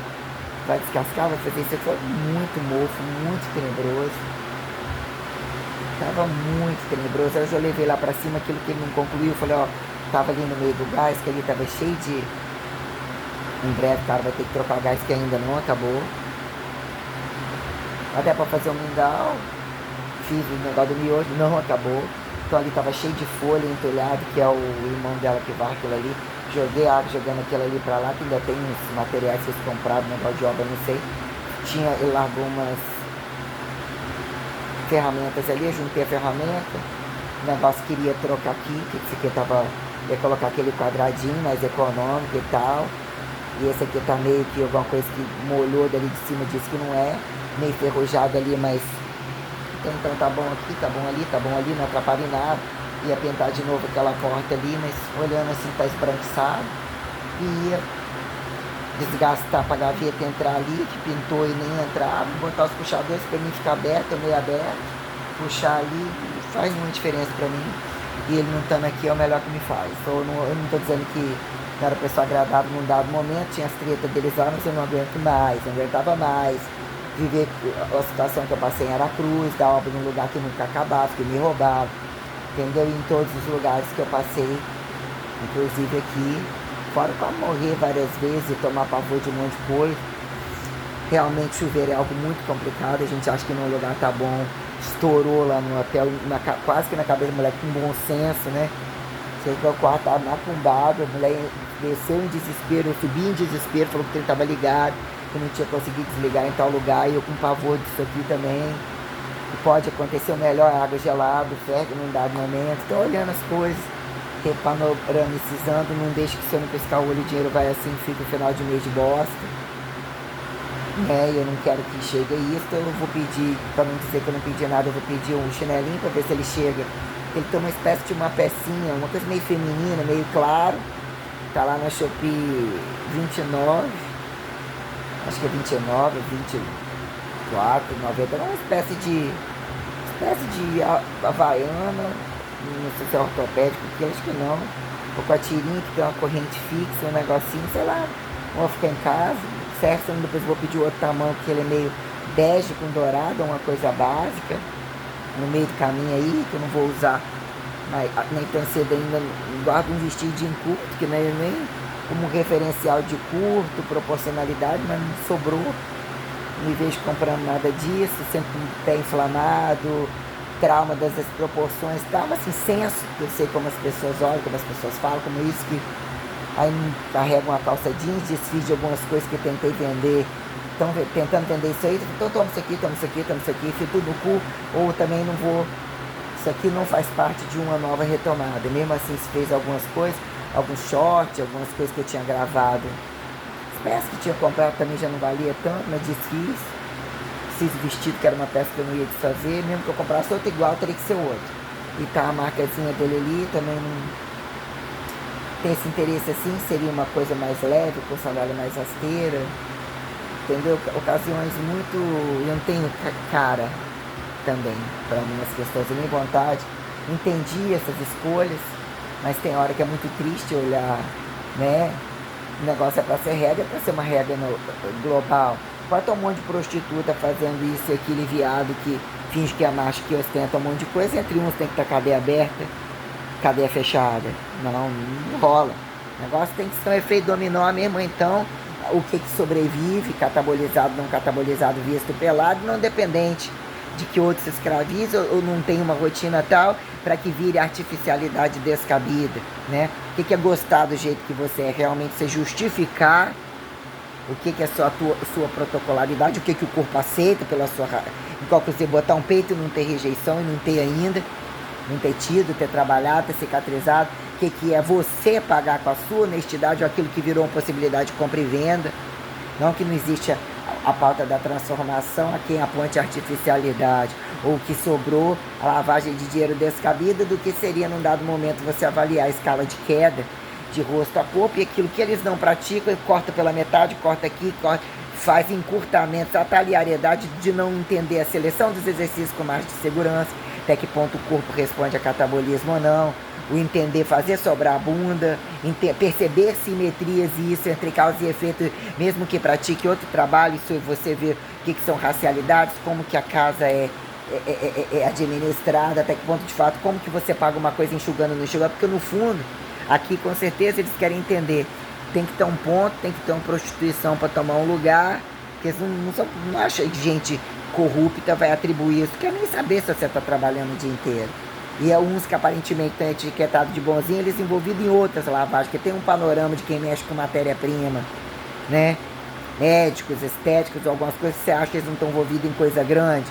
vai descascar, vai fazer isso, foi muito mofo, muito tenebroso. Tava muito tenebroso. Aí eu já levei lá pra cima aquilo que ele não concluiu, falei, ó, tava ali no meio do gás, que ali tava cheio de... Em breve, cara, vai ter que trocar o gás que ainda não acabou. Até pra fazer um mingau, fiz o negócio do miojo, não acabou. Então ali tava cheio de folha entulhado, que é o irmão dela que vai aquilo ali. Joguei água jogando aquilo ali pra lá, que ainda tem uns materiais que eles compraram, negócio de obra, não sei. Ele largou umas ferramentas ali, eu juntei a ferramenta. O negócio queria trocar aqui, que esse aqui ia colocar aquele quadradinho mais econômico e tal. E esse aqui tá meio que alguma coisa que molhou dali de cima, disse que não é. Meio enferrujado ali, mas... Então tá bom aqui, tá bom ali, não atrapalha em nada. Ia pintar de novo aquela porta ali, mas olhando assim tá esbranquiçado. E ia desgastar pra gaveta entrar ali, que pintou e nem entrava. Botar os puxadores pra mim ficar aberto, meio aberto. Puxar ali, faz muita diferença pra mim. E ele não estando aqui é o melhor que me faz. Eu não tô dizendo que não era pessoa agradável num dado momento, tinha as tretas deles lá, mas eu não aguento mais, não aguentava mais. Viver a situação que eu passei em Aracruz, da obra num lugar que nunca acabava, que me roubava. Entendeu? Em todos os lugares que eu passei, inclusive aqui, fora para morrer várias vezes e tomar pavor de um monte de coisa. Realmente chuveiro é algo muito complicado, a gente acha que num lugar tá bom, estourou lá no hotel, quase que na cabeça do moleque com bom senso, né? Chegou ao quarto, tava macumbado, a mulher desceu em desespero, eu subi em desespero, falou que ele tava ligado, que não tinha conseguido desligar em tal lugar, e eu com pavor disso aqui também. Pode acontecer o melhor, água gelada, ferro num dado momento. Estou olhando as coisas, panoramicizando, não deixe que se eu não pescar o olho o dinheiro vai assim, fica o final de mês de bosta. Eu não quero que chegue a isso, então eu vou pedir, para não dizer que eu não pedi nada, eu vou pedir um chinelinho para ver se ele chega. Ele tem uma espécie de uma pecinha, uma coisa meio feminina, meio claro. Tá lá na Shopee 29, acho que é 29, 24, 90, é uma espécie de havaiana, não sei se é ortopédico, que acho que não, ou com a tirinha que tem uma corrente fixa, um negocinho, sei lá, vou ficar em casa, certo? Depois vou pedir outro tamanho, porque ele é meio bege com dourado, uma coisa básica, no meio do caminho aí, que eu não vou usar, mas nem tão cedo ainda, guardo um vestidinho curto, que não é nem como referencial de curto, proporcionalidade, mas não sobrou. Não me vejo comprando nada disso, sempre com o pé inflamado, trauma das desproporções, trauma assim, senso, eu sei como as pessoas olham, como as pessoas falam, como isso que aí carrega uma calça jeans, desfiz de algumas coisas que eu tentei vender, estão tentando vender isso aí, então toma isso aqui, fio tudo no cu, ou também não vou, isso aqui não faz parte de uma nova retomada, mesmo assim se fez algumas coisas, alguns shorts, algumas coisas que eu tinha gravado, peça que tinha comprado também já não valia tanto, mas desfiz. Fiz o vestido, que era uma peça que eu não ia desfazer, mesmo que eu comprasse outro igual, teria que ser outro. E tá a marcazinha dele ali, também não tem esse interesse assim, seria uma coisa mais leve, com sandália mais rasteira, entendeu? Ocasiões muito... eu não tenho cara também para algumas questões, eu nem vontade, entendi essas escolhas, mas tem hora que é muito triste olhar, né? O negócio é para ser regra, é para ser uma regra global. pode ter um monte de prostituta fazendo isso e aquilo, viado que finge que é macho, que ostenta um monte de coisa. Entre uns tem que estar cadeia aberta, cadeia fechada. Não rola. O negócio tem que ser um efeito dominó mesmo. Então, o que sobrevive, catabolizado, não catabolizado, visto pelado, não dependente de que outros se escravizem ou não tem uma rotina tal para que vire artificialidade descabida, né? O que é gostar do jeito que você é, realmente se justificar o que é sua protocolaridade, o que o corpo aceita pela sua... Igual que você botar um peito e não ter rejeição e não ter ainda, não ter tido, ter trabalhado, ter cicatrizado. O que é você pagar com a sua honestidade ou aquilo que virou uma possibilidade de compra e venda. Não que não existe a pauta da transformação a quem aponte a artificialidade, ou que sobrou a lavagem de dinheiro descabida do que seria num dado momento você avaliar a escala de queda de rosto a corpo e aquilo que eles não praticam, corta pela metade, corta aqui, corta, faz encurtamentos, a talhariedade de não entender a seleção dos exercícios com margem de segurança, até que ponto o corpo responde a catabolismo ou não, o entender, fazer sobrar a bunda, perceber simetrias e isso entre causa e efeito, mesmo que pratique outro trabalho, isso você vê o que são racialidades, como que a casa é administrada, até que ponto de fato, como que você paga uma coisa enxugando no enxugar, porque no fundo, aqui com certeza eles querem entender, tem que ter um ponto, tem que ter uma prostituição para tomar um lugar, porque eles não acham que gente corrupta vai atribuir isso, quer nem saber se você está trabalhando o dia inteiro. E uns que aparentemente estão etiquetados de bonzinho, eles envolvidos em outras lavagens, porque tem um panorama de quem mexe com matéria-prima, né? Médicos, estéticos, algumas coisas que você acha que eles não estão envolvidos em coisa grande.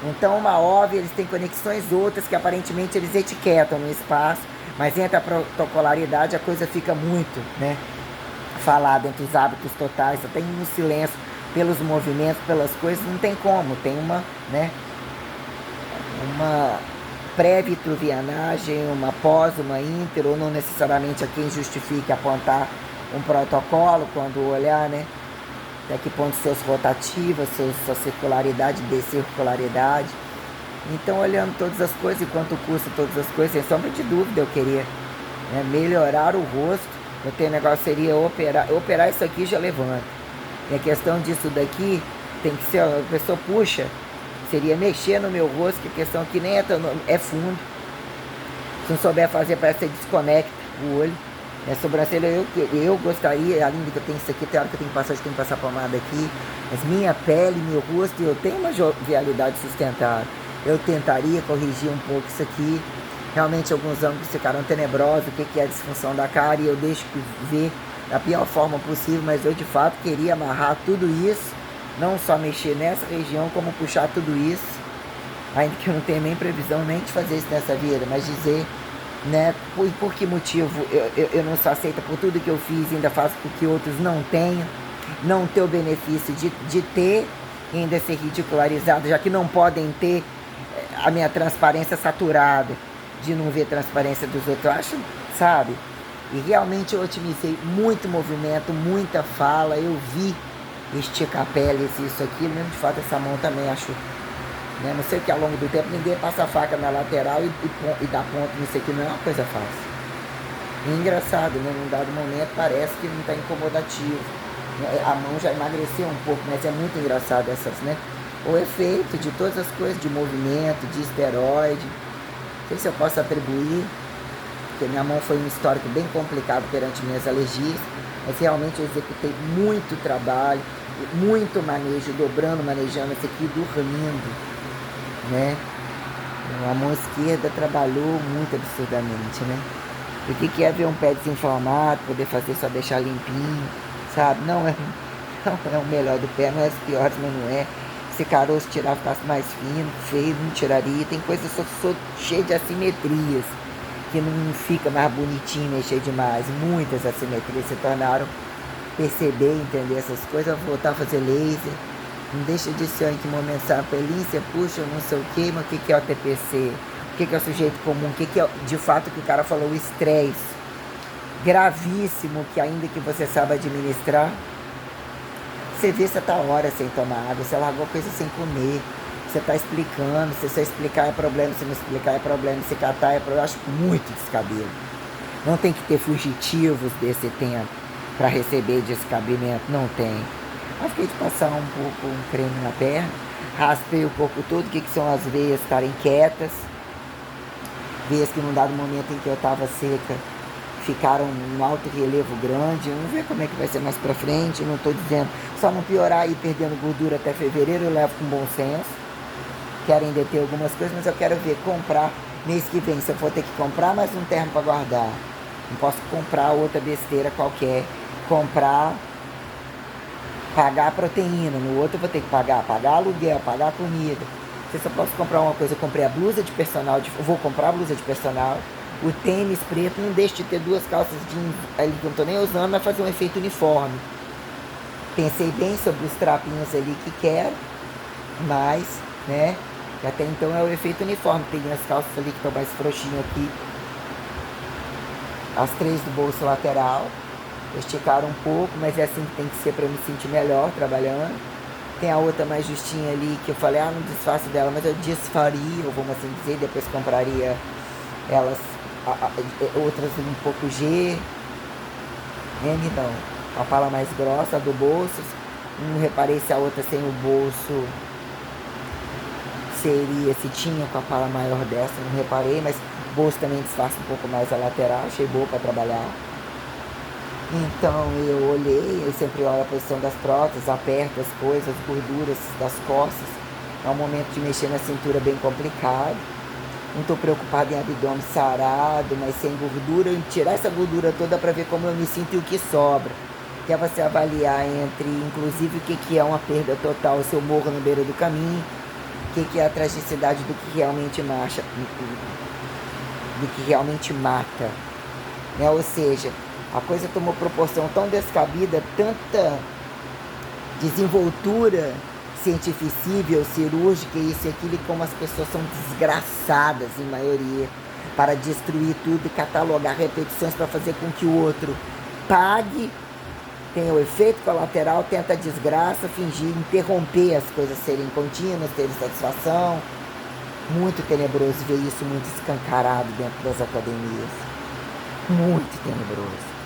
Então, uma óbvia, eles têm conexões outras que aparentemente eles etiquetam no espaço, mas entre a protocolaridade a coisa fica muito, né, falada entre os hábitos totais, só tem um silêncio pelos movimentos, pelas coisas, não tem como, tem uma, né, uma pré-vitruvianagem, uma pós, uma inter, ou não necessariamente a quem justifique apontar um protocolo quando olhar, né, até que ponto suas rotativas, sua circularidade, decircularidade. Então, olhando todas as coisas e quanto custa todas as coisas, sem sombra de dúvida, eu queria, né, melhorar o rosto. O teu negócio seria operar isso aqui já levanta. E a questão disso daqui tem que ser, a pessoa puxa, seria mexer no meu rosto, que a questão aqui nem é fundo. Se não souber fazer, parece que você desconecta o olho. A sobrancelha, eu gostaria, além de que eu tenho isso aqui, tem hora que eu tenho que passar pomada aqui, mas minha pele, meu rosto, eu tenho uma jovialidade sustentável. Eu tentaria corrigir um pouco isso aqui. Realmente alguns ângulos ficaram tenebrosos, o que é a disfunção da cara, e eu deixo ver da pior forma possível, mas eu de fato queria amarrar tudo isso, não só mexer nessa região, como puxar tudo isso, ainda que eu não tenha nem previsão nem de fazer isso nessa vida, mas dizer, né, por que motivo eu não sou aceita por tudo que eu fiz e ainda faço com que outros não tenham, não ter o benefício de ter e ainda ser ridicularizado, já que não podem ter a minha transparência saturada, de não ver transparência dos outros, eu acho, sabe? E realmente eu otimizei muito movimento, muita fala, eu vi esticar a pele, isso, aquilo, mesmo de fato essa mão também acho, né? Não sei que ao longo do tempo ninguém passa a faca na lateral e dá ponto nisso aqui, não é uma coisa fácil. E engraçado, né? Num dado momento parece que não está incomodativo, a mão já emagreceu um pouco, mas é muito engraçado essas, né? O efeito de todas as coisas, de movimento, de esteroide, não sei se eu posso atribuir, porque minha mão foi um histórico bem complicado perante minhas alergias, mas realmente eu executei muito trabalho, muito manejo, dobrando, manejando isso aqui, dormindo, né? A mão esquerda trabalhou muito absurdamente, né? O que é ver um pé desinflamado, poder fazer só deixar limpinho, sabe? Não é o melhor do pé, não é as piores, mas não é. Se caroço tirar, ficasse mais fino, feio, não tiraria. Tem coisas cheias de assimetrias, que não fica mais bonitinho, mexer demais. Muitas assimetrias se tornaram perceber, entender essas coisas, voltar a fazer laser. Não deixa de ser em que momento sabe, pelícia, puxa, não sei o que, mas o que é o TPC? O que é o sujeito comum? O que é, de fato, que o cara falou, o estresse gravíssimo, que ainda que você saiba administrar, você vê, você tá hora sem tomar água, você largou coisa sem comer, você tá explicando, se você explicar é problema, se não explicar é problema, se catar é problema, eu acho muito descabelo. Não tem que ter fugitivos desse tempo para receber descabimento, não tem. Aí fiquei de passar um pouco um creme na perna, raspei o corpo todo, o que são as veias estarem quietas, veias que num dado momento em que eu estava seca, ficaram um alto relevo grande. Vamos ver como é que vai ser mais pra frente, não estou dizendo, só não piorar e ir perdendo gordura até fevereiro, eu levo com bom senso. Quero ainda ter algumas coisas, mas eu quero ver, comprar mês que vem, se eu for ter que comprar mais um termo para guardar. Não posso comprar outra besteira qualquer, comprar, pagar proteína, no outro eu vou ter que pagar aluguel, pagar comida. Se eu posso comprar uma coisa, eu comprei a blusa de personal, vou comprar a blusa de personal, o tênis preto, não deixe de ter duas calças jeans ali que eu não tô nem usando, mas fazer um efeito uniforme. Pensei bem sobre os trapinhos ali que quero, mas, né, até então é o efeito uniforme. Peguei as calças ali que estão mais frouxinhas aqui, as 3 do bolso lateral, esticaram um pouco, mas é assim que tem que ser para eu me sentir melhor trabalhando. Tem a outra mais justinha ali que eu falei, não desfaço dela, mas eu desfaria, ou vamos assim dizer, depois compraria elas, outras um pouco G, M não, a pala mais grossa do bolso. Não reparei se a outra sem o bolso seria, se tinha com a pala maior dessa, não reparei, mas o bolso também disfarça um pouco mais a lateral, achei boa para trabalhar. Então eu olhei, eu sempre olho a posição das próteses, aperto as coisas, as gorduras das costas. É um momento de mexer na cintura bem complicado. Não estou preocupado em abdômen sarado, mas sem gordura, em tirar essa gordura toda para ver como eu me sinto e o que sobra. Que é você avaliar entre, inclusive, o que é uma perda total, se eu morro na beira do caminho, o que é a tragicidade do que realmente mata. Né? Ou seja, a coisa tomou proporção tão descabida, tanta desenvoltura cientificível, cirúrgica, isso e aquilo, e como as pessoas são desgraçadas, em maioria, para destruir tudo e catalogar repetições para fazer com que o outro pague, tenha o efeito colateral, tenta a desgraça, fingir, interromper as coisas serem contínuas, ter satisfação. Muito tenebroso ver isso muito escancarado dentro das academias. Muito tenebroso.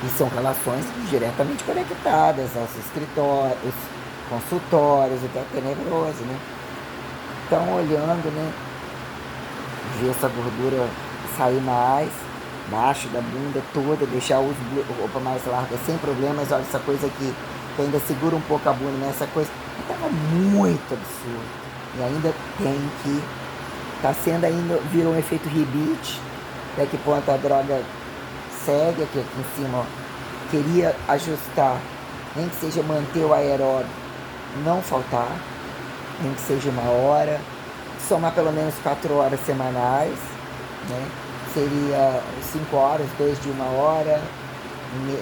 E são relações diretamente conectadas aos escritórios, consultórios, até tenebroso, né? Então, olhando, né? Ver essa gordura sair mais, baixo da bunda toda, deixar a roupa mais larga sem problemas. Olha essa coisa aqui, que ainda segura um pouco a bunda, mas essa coisa estava muito absurda. E ainda tem que... Tá sendo ainda, virou um efeito rebite. Até que ponto a droga segue aqui em cima, ó. Queria ajustar, nem que seja manter o aeróbio, não faltar, nem que seja 1 hora, somar pelo menos 4 horas semanais, né? Seria 5 horas, 2 de 1 hora,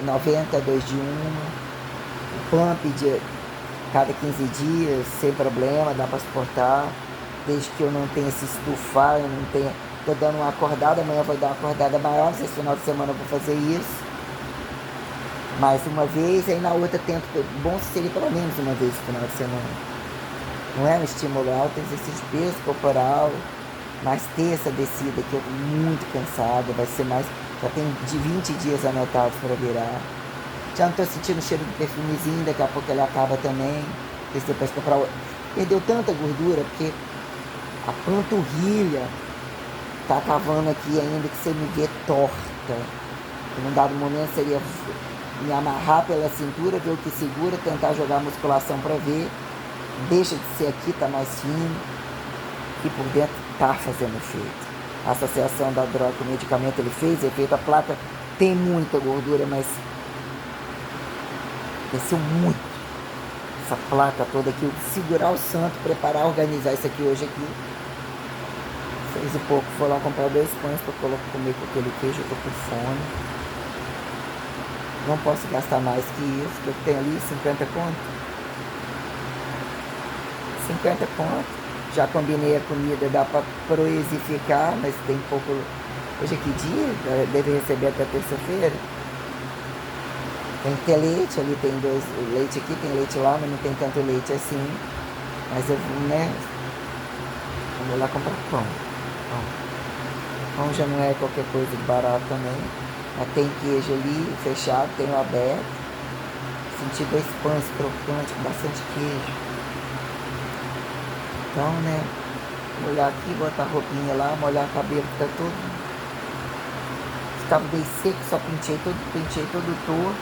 90, 2 de 1, pump de cada 15 dias, sem problema, dá para suportar, desde que eu não tenha se estufar, eu não tenha... Tô dando uma acordada, amanhã vou dar uma acordada maior, não sei se no final de semana eu vou fazer isso. Mais uma vez, aí na outra tento, bom seria pelo menos uma vez no final de semana. Não é um estímulo alto, exercício de peso corporal, mas ter essa descida que eu tô muito cansada, vai ser mais, já tem de 20 dias anotados para virar. Já não tô sentindo o cheiro do perfumezinho, daqui a pouco ele acaba também. Depois comprar outro. Perdeu tanta gordura, porque a panturrilha tá cavando aqui ainda que você me vê torta. Num dado momento seria me amarrar pela cintura, ver o que segura, tentar jogar a musculação para ver. Deixa de ser aqui, tá mais fino. E por dentro tá fazendo efeito. A associação da droga com o medicamento ele fez efeito. A placa tem muita gordura, mas desceu muito. Essa placa toda aqui, segurar o santo, preparar, organizar isso aqui hoje aqui. 6 e pouco, vou lá comprar 2 pães para comer com aquele queijo, eu tô com fome. Não posso gastar mais que isso, que eu tenho ali 50 conto. 50 conto. Já combinei a comida, dá para proesificar, mas tem pouco... Hoje é que dia? Deve receber até terça-feira. Tem que ter leite, ali tem 2... Leite aqui, tem leite lá, mas não tem tanto leite assim. Mas eu vou, né? Vou lá comprar pão. Pão já não é qualquer coisa de barato também. Mas tem queijo ali, fechado, tem o aberto. Senti 2 pães crocantes com bastante queijo. Então, né, molhar aqui, botar a roupinha lá, molhar o cabelo que tá todo. Estava bem seco, só pentei todo torto.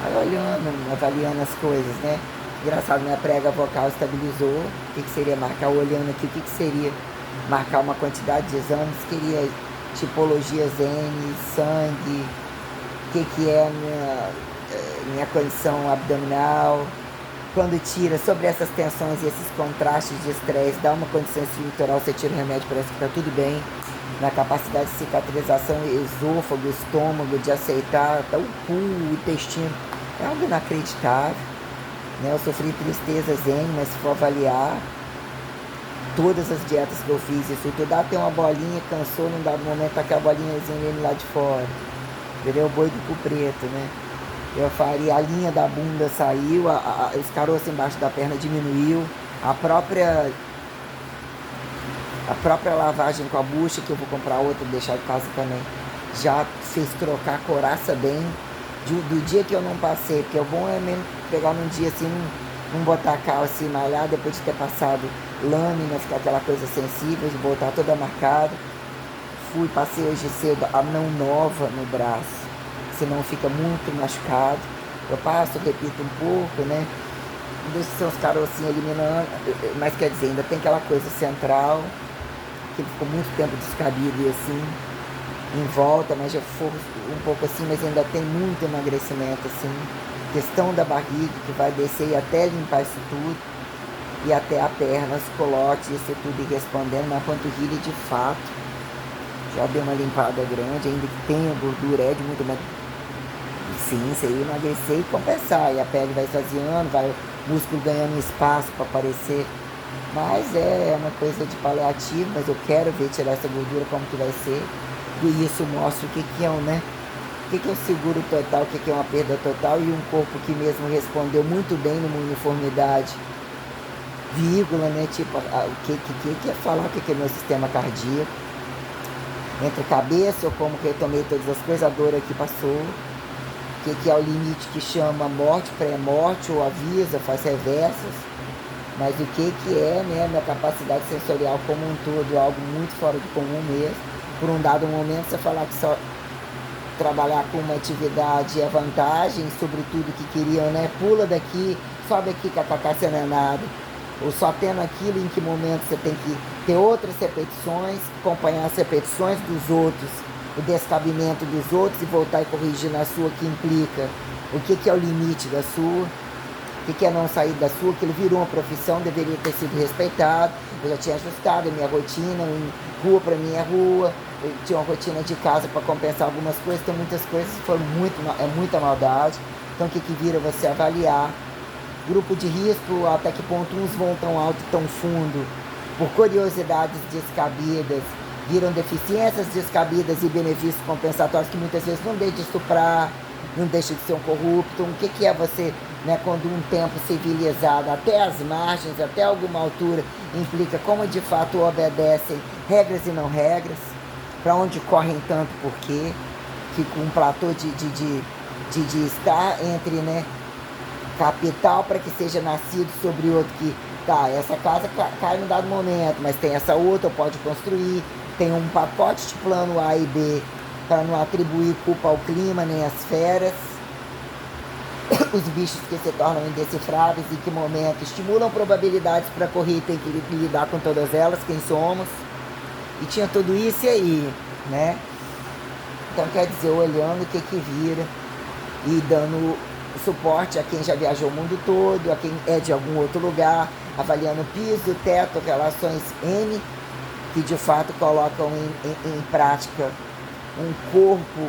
Aí olhando, avaliando as coisas, né? Engraçado, minha prega vocal estabilizou. O que seria marcar? Olhando aqui, o que seria marcar uma quantidade de exames? Queria tipologias N, sangue, o que é minha condição abdominal. Quando tira, sobre essas tensões e esses contrastes de estresse, dá uma condição estrutural, você tira o remédio, parece que está tudo bem. Na capacidade de cicatrização, esôfago, estômago, de aceitar, até o cu, o intestino. É algo inacreditável. Né? Eu sofri tristezas N, mas se for avaliar, todas as dietas que eu fiz, isso tudo, tem uma bolinha, cansou, num dado momento, aquela bolinha N lá de fora. Entendeu? O boi do cu preto, né? Eu faria, a linha da bunda saiu, os caroços embaixo da perna diminuiu, a própria lavagem com a bucha, que eu vou comprar outra e deixar em casa também, já fez trocar a coraça bem, do dia que eu não passei, porque o bom é mesmo pegar num dia assim, não botar a calça e malhar, depois de ter passado lâmina, ficar aquela coisa sensível, de botar toda marcada. Passei hoje cedo a mão nova no braço, senão fica muito machucado. Eu passo, repito um pouco, né? Deixa os carocinhos eliminando, mas quer dizer, ainda tem aquela coisa central, que ficou muito tempo descabido e assim, em volta, mas já foi um pouco assim, mas ainda tem muito emagrecimento, assim. Questão da barriga, que vai descer e até limpar isso tudo, e até a perna, os colotes, isso tudo, e respondendo na panturrilha de fato. Já deu uma limpada grande, ainda que tenha gordura, de muito mais. Sim, você ia emagrecer e compensar, e a pele vai esvaziando, vai o músculo ganhando espaço para aparecer. Mas é uma coisa de paliativo, mas eu quero ver tirar essa gordura como que vai ser. E isso mostra o que é né? O que é o seguro total, o que é uma perda total, e um corpo que mesmo respondeu muito bem numa uniformidade, vírgula, né? Tipo, o que é falar o que é meu sistema cardíaco. Entre a cabeça, eu como retomei todas as coisas, a dor aqui passou. O que é o limite que chama morte, pré-morte, ou avisa, faz reversas. Mas o que é, né, minha capacidade sensorial como um todo, algo muito fora do comum mesmo. Por um dado momento, você falar que só trabalhar com uma atividade é vantagem, sobretudo que queriam, né, pula daqui, sobe aqui, kkk, você não é nada. Ou só tendo aquilo, em que momento você tem que ter outras repetições, acompanhar as repetições dos outros, o descabimento dos outros e voltar e corrigir na sua, que implica o que é o limite da sua, o que é não sair da sua, que ele virou uma profissão, deveria ter sido respeitado. Eu já tinha ajustado a minha rotina, rua para mim é rua, eu tinha uma rotina de casa para compensar algumas coisas, então muitas coisas foram muita maldade. Então o que vira você avaliar? Grupo de risco, até que ponto uns vão tão alto e tão fundo, por curiosidades descabidas, viram deficiências descabidas e benefícios compensatórios que muitas vezes não deixa de estuprar, não deixa de ser um corrupto. O que é você, né, quando um tempo civilizado, até as margens, até alguma altura, implica como de fato obedecem regras e não regras, para onde correm tanto por quê, que com um platô de estar entre, né, capital para que seja nascido sobre outro, que tá, essa casa cai num dado momento, mas tem essa outra, pode construir, tem um pacote de plano A e B para não atribuir culpa ao clima nem às feras, os bichos que se tornam indecifráveis, em que momento estimulam probabilidades para correr e tem que lidar com todas elas, quem somos, e tinha tudo isso, e aí, né? Então quer dizer, olhando o que vira e dando suporte a quem já viajou o mundo todo, a quem é de algum outro lugar, avaliando piso, teto, relações N, que de fato colocam em prática um corpo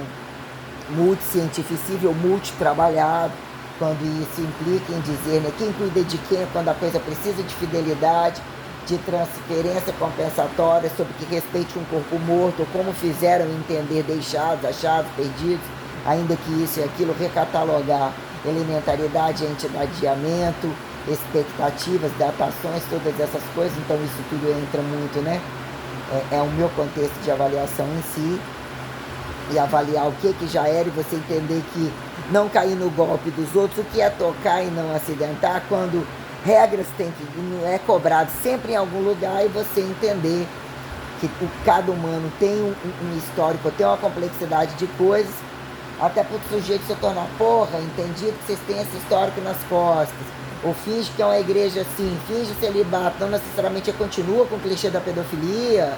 multicientificível, multitrabalhado, quando isso implica em dizer, né, quem cuida de quem, quando a coisa precisa de fidelidade, de transferência compensatória, sobre que respeite um corpo morto, ou como fizeram entender deixados, achados, perdidos, ainda que isso e aquilo, recatalogar elementaridade, entidadiamento, expectativas, datações, todas essas coisas. Então isso tudo entra muito, né? É o meu contexto de avaliação em si. e avaliar o que já era, e você entender que não cair no golpe dos outros, o que é tocar e não acidentar, quando regras tem que não é cobrado sempre em algum lugar, e você entender que cada humano tem um histórico, tem uma complexidade de coisas, até para o sujeito se tornar, porra, entendido que vocês têm esse histórico nas costas, ou finge que é uma igreja assim, finge celibato, não necessariamente continua com o clichê da pedofilia.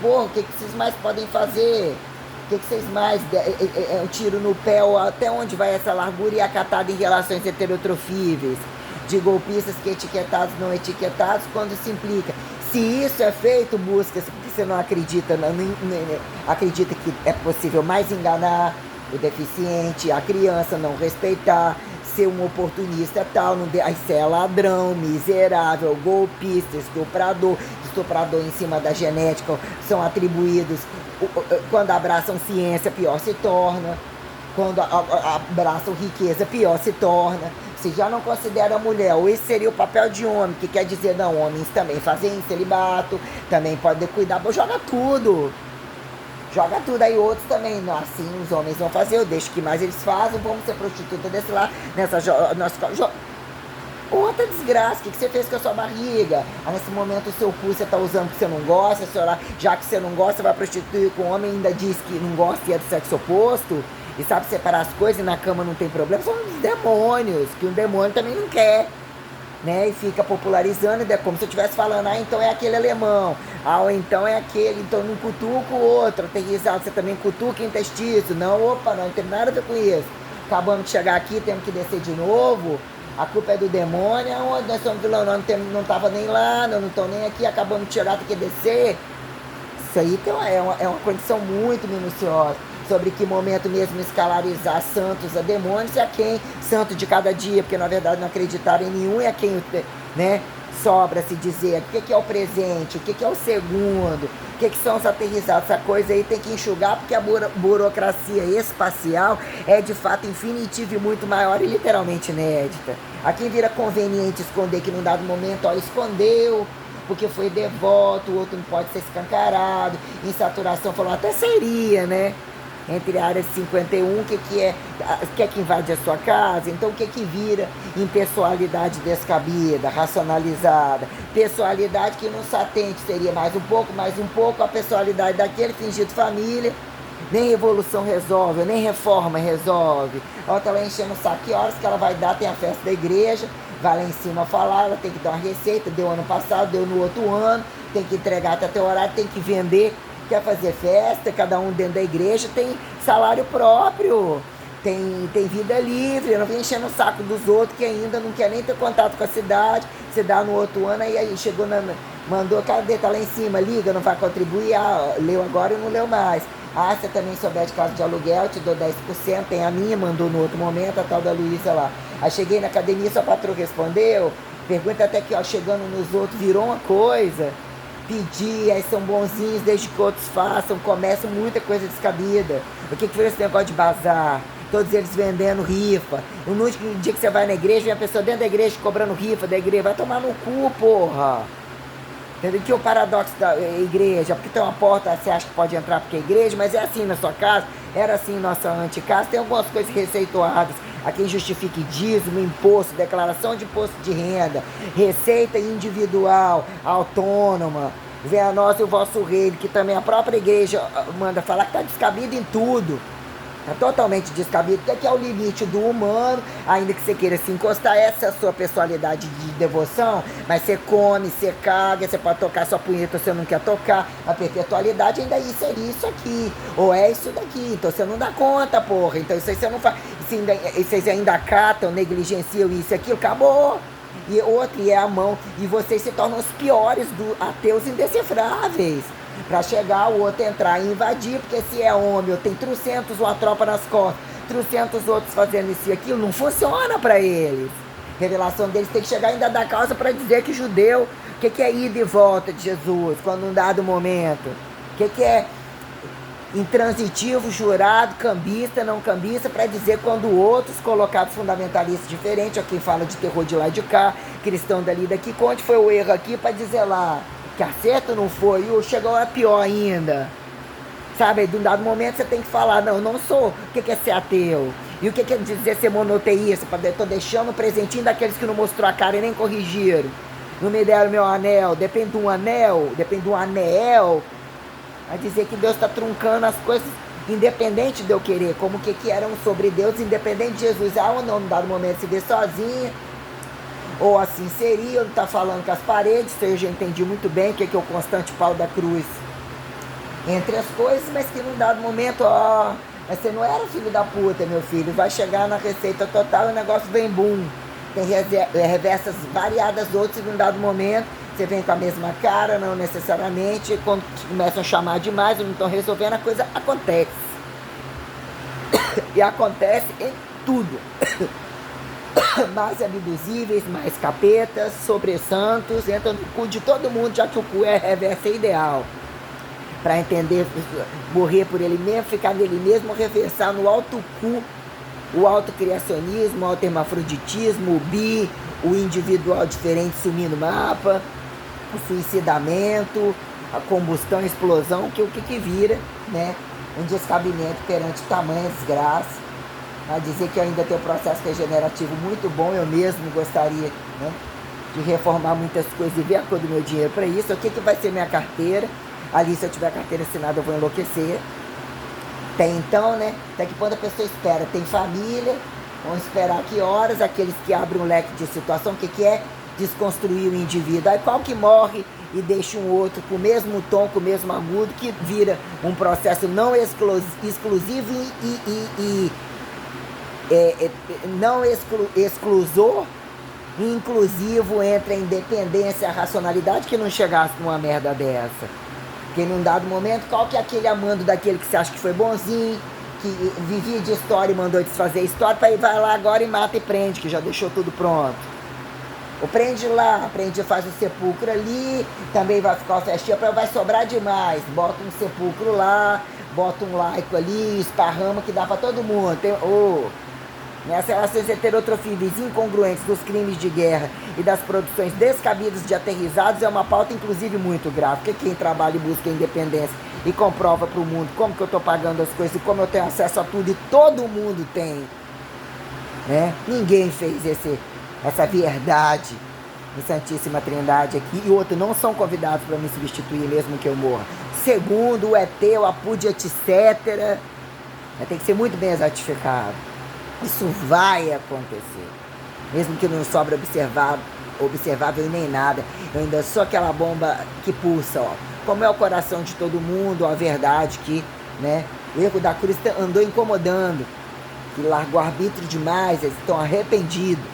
Porra, o que vocês mais podem fazer? O que vocês mais... É um tiro no pé, ou até onde vai essa largura e acatada em relações heterotrofíveis, de golpistas que etiquetados, não etiquetados, quando se implica. Se isso é feito, busca-se, porque você não acredita, acredita que é possível mais enganar o deficiente, a criança, não respeitar, ser um oportunista tal, não aí você é ladrão, miserável, golpista, estuprador em cima da genética, são atribuídos, quando abraçam ciência, pior se torna, quando abraçam riqueza, pior se torna. Se já não considera mulher, ou esse seria o papel de homem, que quer dizer, não, homens também fazem celibato, também podem cuidar, joga tudo. Joga tudo, aí outros também, assim, os homens vão fazer, eu deixo que mais eles fazem, vamos ser prostituta desse lá, outra desgraça, o que você fez com a sua barriga? Nesse momento o seu cu você tá usando porque você não gosta, já que você não gosta, você vai prostituir com o homem e ainda diz que não gosta e é do sexo oposto, e sabe separar as coisas e na cama não tem problema, são os demônios, que um demônio também não quer. Né, e fica popularizando, é como se eu estivesse falando, então é aquele alemão, ou então é aquele, então não cutuca o outro, aterrissado, você também cutuca intestino, não, opa, não tem nada a ver com isso, acabamos de chegar aqui, temos que descer de novo, a culpa é do demônio, onde nós somos vilão, não estava nem lá, não estão nem aqui, acabamos de chegar, tem que descer. Isso aí é uma condição muito minuciosa, sobre que momento mesmo escalarizar santos a demônios e a quem santo de cada dia, porque na verdade não acreditaram em nenhum, e a quem, né, sobra se dizer o que é o presente, o que é o segundo, o que são os aterrissados. Essa coisa aí tem que enxugar, porque a burocracia espacial é de fato infinitiva e muito maior e literalmente inédita. A quem vira conveniente esconder, que num dado momento, escondeu porque foi devoto, o outro não pode ser escancarado, insaturação, falou, até seria, né? Entre a área 51, o que é que invade a sua casa, então o que vira impessoalidade descabida, racionalizada, pessoalidade que não se atende, seria mais um pouco, a pessoalidade daquele fingido família, nem revolução resolve, nem reforma resolve, ela tá lá enchendo o saco, que horas que ela vai dar, tem a festa da igreja, vai lá em cima falar, ela tem que dar uma receita, deu ano passado, deu no outro ano, tem que entregar até o horário, tem que vender, quer fazer festa, cada um dentro da igreja tem salário próprio, tem vida livre, não vem enchendo o saco dos outros que ainda não quer nem ter contato com a cidade, você dá no outro ano, aí chegou, mandou, cadê, tá lá em cima, liga, não vai contribuir, leu agora e não leu mais. Você também souber de casa de aluguel, te dou 10%, tem a minha, mandou no outro momento, a tal da Luísa lá. Aí cheguei na academia, sua patroa respondeu, pergunta até que, chegando nos outros, virou uma coisa, pedir, aí são bonzinhos, desde que outros façam, começam muita coisa descabida. O que foi esse negócio de bazar? Todos eles vendendo rifa. No último dia que você vai na igreja, vem a pessoa dentro da igreja cobrando rifa da igreja, vai tomar no cu, porra. Entendeu? Que é o paradoxo da igreja, porque tem uma porta, você acha que pode entrar porque é igreja, mas é assim na sua casa, era assim em nossa anticasa, tem algumas coisas receituadas, a quem justifique dízimo, imposto, declaração de imposto de renda, receita individual, autônoma, venha a nós e o vosso reino, que também a própria igreja manda falar que está descabido em tudo. Está totalmente descabido, porque é o limite do humano, ainda que você queira se encostar, essa é a sua pessoalidade de devoção, mas você come, você caga, você pode tocar sua punheta, você não quer tocar, a perpetualidade ainda seria isso aqui, ou é isso daqui, então você não dá conta, porra, então isso aí você não faz, vocês ainda acatam, negligenciam isso aqui, acabou. E outro, e é a mão, e vocês se tornam os piores do ateus indecifráveis. Para chegar o outro entrar e invadir, porque se é homem, eu tenho 300 uma tropa nas costas, 300 outros fazendo isso e aquilo, não funciona para eles. A revelação deles tem que chegar ainda da causa para dizer que judeu, o que é ida e volta de Jesus, quando num dado momento, o que é intransitivo, jurado, cambista, não cambista, para dizer quando outros colocados fundamentalistas diferentes, ó, quem fala de terror de lá e de cá, cristão dali e daqui, onde foi o erro aqui, para dizer lá que acerto não foi, chegou a pior ainda. Sabe, aí de um dado momento você tem que falar, não, eu não sou. O que é ser ateu? E o que quer dizer ser monoteísta? Estou deixando o presentinho daqueles que não mostrou a cara e nem corrigiram. Não me deram meu anel. Depende de um anel. Depende de um anel. Vai dizer que Deus está truncando as coisas independente de eu querer. Como que eram sobre Deus, independente de Jesus. Ah, ou não, num dado momento se vê sozinha. Ou assim seria, não está falando com as paredes. Isso eu já entendi muito bem o que é o constante pau da cruz entre as coisas, mas que num dado momento, mas você não era filho da puta, meu filho. Vai chegar na receita total e o negócio vem boom. Tem reversas variadas outras e num dado momento você vem com a mesma cara, não necessariamente. Quando começam a chamar demais e não estão resolvendo, a coisa acontece. E acontece em tudo. Mais abduzíveis, mais capetas, sobressantos, entram no cu de todo mundo, já que o cu é a reversa ideal. Para entender, morrer por ele mesmo, ficar nele mesmo, reversar no alto cu, o autocriacionismo, o autohermafroditismo, o bi, o individual diferente sumir no mapa, o suicidamento, a combustão, a explosão, que é o que vira, né? Um descabimento perante tamanha desgraça. A dizer que eu ainda tenho um processo regenerativo muito bom, eu mesmo gostaria, né, de reformar muitas coisas e ver a cor do meu dinheiro para isso. O que vai ser minha carteira? Ali, se eu tiver a carteira assinada, eu vou enlouquecer. Tem então, né? Até que quando a pessoa espera, tem família, vão esperar que horas, aqueles que abrem um leque de situação, o que é? Desconstruir o indivíduo. Aí qual que morre e deixa um outro com o mesmo tom, com o mesmo agudo, que vira um processo não exclusivo e não exclusor, inclusivo entre a independência e a racionalidade, que não chegasse numa merda dessa. Porque num dado momento, qual que é aquele amando daquele que você acha que foi bonzinho, que vivia de história e mandou desfazer a história, para ir vai lá agora e mata e prende, que já deixou tudo pronto. Ou prende lá, prende e faz o sepulcro ali, também vai ficar uma festinha, vai sobrar demais. Bota um sepulcro lá, bota um laico ali, esparrama que dá para todo mundo. Nessas relações heterotrofíveis incongruentes dos crimes de guerra e das produções descabidas de aterrizados é uma pauta, inclusive, muito grave. Porque quem trabalha e busca a independência e comprova para o mundo como que eu estou pagando as coisas e como eu tenho acesso a tudo, e todo mundo tem, né? Ninguém fez essa verdade em Santíssima Trindade aqui. E outros não são convidados para me substituir mesmo que eu morra. Segundo, o ET, o APUD, etc. Tem que ser muito bem exatificado. Isso vai acontecer, mesmo que não sobre observável e nem nada. Eu ainda sou aquela bomba que pulsa, ó. Como é o coração de todo mundo, a verdade que, né, o erro da cruz andou incomodando, que largou arbítrio demais, eles estão arrependidos.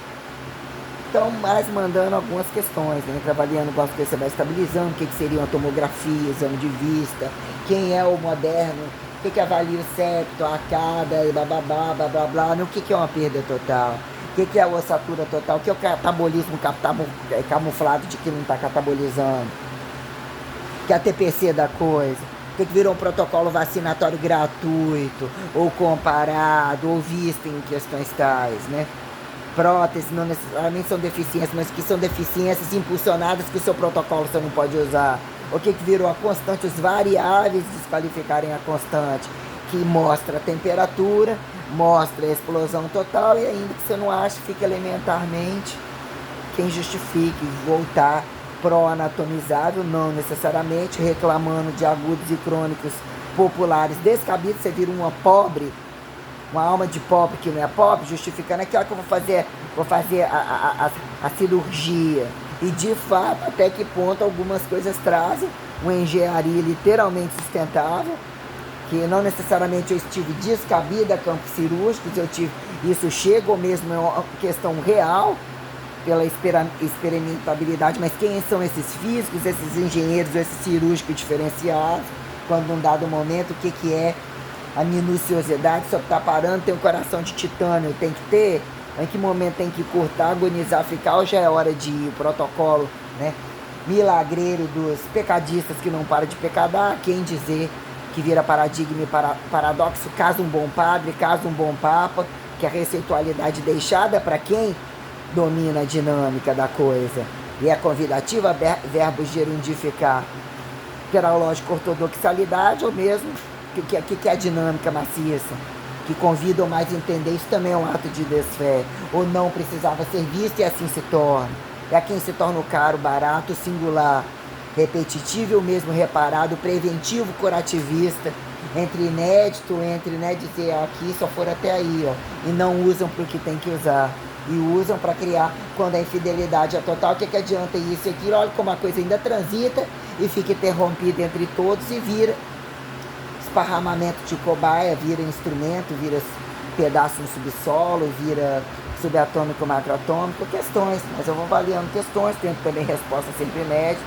Então, mais mandando algumas questões, né, trabalhando com as coisas, você vai estabilizando, o que seria uma tomografia, exame de vista, quem é o moderno, o que avalia o septo, a arcada, blá blá blá blá blá blá, o que é uma perda total, o que é a ossatura total, o que é o catabolismo camuflado de que não está catabolizando, que é a TPC da coisa, o que virou um protocolo vacinatório gratuito, ou comparado, ou visto em questões tais, né? Próteses não necessariamente são deficiências, mas que são deficiências impulsionadas que o seu protocolo você não pode usar. O que virou a constante, os variáveis desqualificarem a constante, que mostra a temperatura, mostra a explosão total, e ainda que você não ache, fica elementarmente quem justifique voltar pró-anatomizável, não necessariamente, reclamando de agudos e crônicos populares descabidos. Você vira uma pobre, uma alma de pobre que não é pobre, justificando aqui, ó, que eu vou fazer a cirurgia. E de fato, até que ponto algumas coisas trazem uma engenharia literalmente sustentável, que não necessariamente eu estive descabida a campos cirúrgicos, eu tive, isso chega ou mesmo é uma questão real, pela experimentabilidade, mas quem são esses físicos, esses engenheiros, esses cirúrgicos diferenciados, quando num dado momento, o que é a minuciosidade, só está parando, tem um coração de titânio, tem que ter, em que momento tem que cortar, agonizar, ficar, ou já é hora de ir, o protocolo, né, milagreiro dos pecadistas que não param de pecadar, quem dizer que vira paradigma e paradoxo, caso um bom padre, caso um bom papa, que a receitualidade deixada para quem domina a dinâmica da coisa, e é convidativa, verbos gerundificar, pela lógica ortodoxalidade, ou mesmo que é a dinâmica maciça, que convidam mais a entender, isso também é um ato de desfé. Ou não precisava ser visto e assim se torna. É quem se torna o caro, barato, singular, repetitivo ou mesmo reparado, preventivo, curativista, entre inédito, entre dizer aqui só for até aí, ó, e não usam para o que tem que usar. E usam para criar, quando a infidelidade é total, o que adianta isso e aquilo? Olha como a coisa ainda transita e fica interrompida entre todos e vira esparramamento de cobaia, vira instrumento, vira pedaço no subsolo, vira subatômico, macroatômico, questões. Mas eu vou avaliando questões, tento também resposta sempre inédita,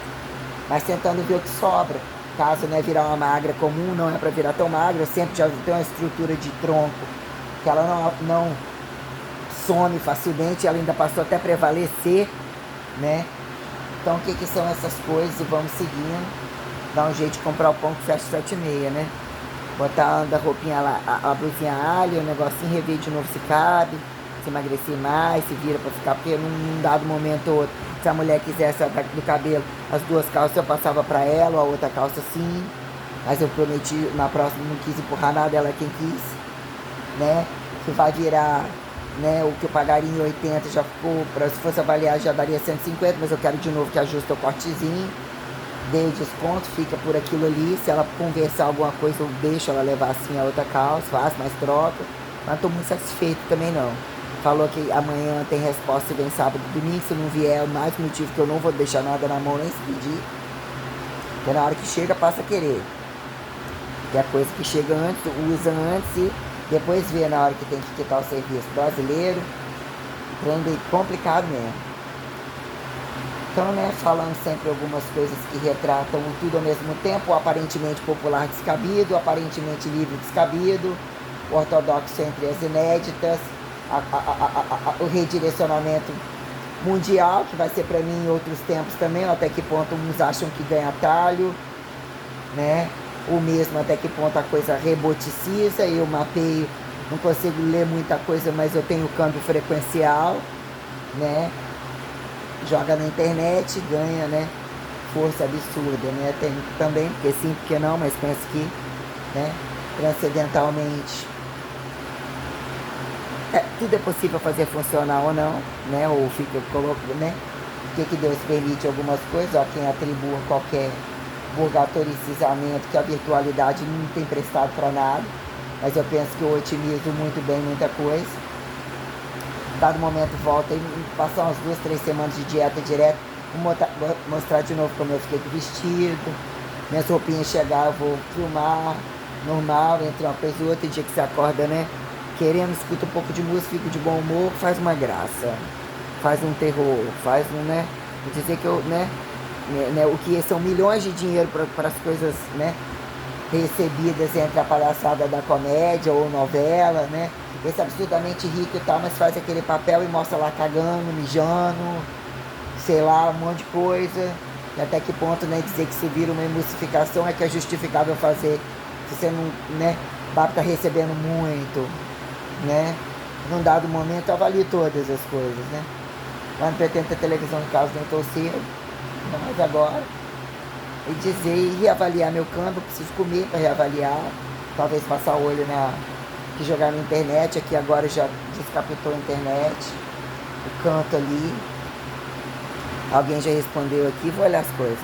mas tentando ver o que sobra. Caso não é virar uma magra comum, não é para virar tão magra, eu sempre já tenho uma estrutura de tronco, que ela não some facilmente, ela ainda passou até a prevalecer, né? Então o que são essas coisas? E vamos seguindo. Dá um jeito de comprar o pão que fecha 7h30, né? Botar a roupinha lá, a blusinha alha, o negocinho, rever de novo se cabe, se emagrecer mais, se vira pra ficar, porque num dado momento ou outro, se a mulher quisesse do cabelo, as duas calças eu passava pra ela, ou a outra calça sim, mas eu prometi, na próxima não quis empurrar nada, ela é quem quis, né? Se vai virar, né, o que eu pagaria em 80 já ficou, se fosse avaliar já daria 150, mas eu quero de novo que ajuste o cortezinho, dei desconto, fica por aquilo ali, se ela conversar alguma coisa eu deixo ela levar assim a outra calça, faço mais troca, mas não estou muito satisfeito também não. Falou que amanhã tem resposta se vem sábado e domingo, se não vier é mais motivo que eu não vou deixar nada na mão nem se pedir, porque na hora que chega passa a querer, que é a coisa que chega antes, usa antes e depois vê na hora que tem que quitar o serviço. Brasileiro, trem complicado mesmo. Então, né, falando sempre algumas coisas que retratam tudo ao mesmo tempo, o aparentemente popular descabido, o aparentemente livre descabido, o ortodoxo entre as inéditas, o redirecionamento mundial, que vai ser para mim em outros tempos também, até que ponto uns acham que ganha atalho, né? O mesmo até que ponto a coisa reboticiza, eu mapeio, não consigo ler muita coisa, mas eu tenho câmbio frequencial, né? Joga na internet, ganha, né? Força absurda, né? Tem também, porque sim, porque não, mas penso que, né? Transcendentalmente, tudo é possível fazer funcionar ou não, né? Ou fica, eu coloco, né? O que Deus permite algumas coisas, ó, quem atribua qualquer burgatoricizamento, que a virtualidade não tem prestado para nada, mas eu penso que eu otimizo muito bem muita coisa. Dado momento volta e passar umas 2, 3 semanas de dieta direto, vou mostrar de novo como eu fiquei com o vestido, minhas roupinhas chegar, eu vou filmar, normal, entre uma coisa e outra, dia que você acorda, né, querendo, escuta um pouco de música, fico de bom humor, faz uma graça, faz um terror, faz um, né, vou dizer que eu, né, o que são milhões de dinheiro para as coisas, né, recebidas entre a palhaçada da comédia ou novela, né, esse absurdamente rico e tal, mas faz aquele papel e mostra lá cagando, mijando, sei lá, um monte de coisa, e até que ponto, né, dizer que se vira uma emulsificação é que é justificável fazer, se você não, né, tá recebendo muito, né, num dado momento avalie todas as coisas, né, lá não pretendo ter televisão em casa nem tão cedo, mas agora, e dizer e reavaliar meu câmbio, preciso comer para reavaliar, talvez passar o olho que jogar na internet, aqui agora já descapitou a internet, o canto ali, alguém já respondeu aqui, vou olhar as coisas.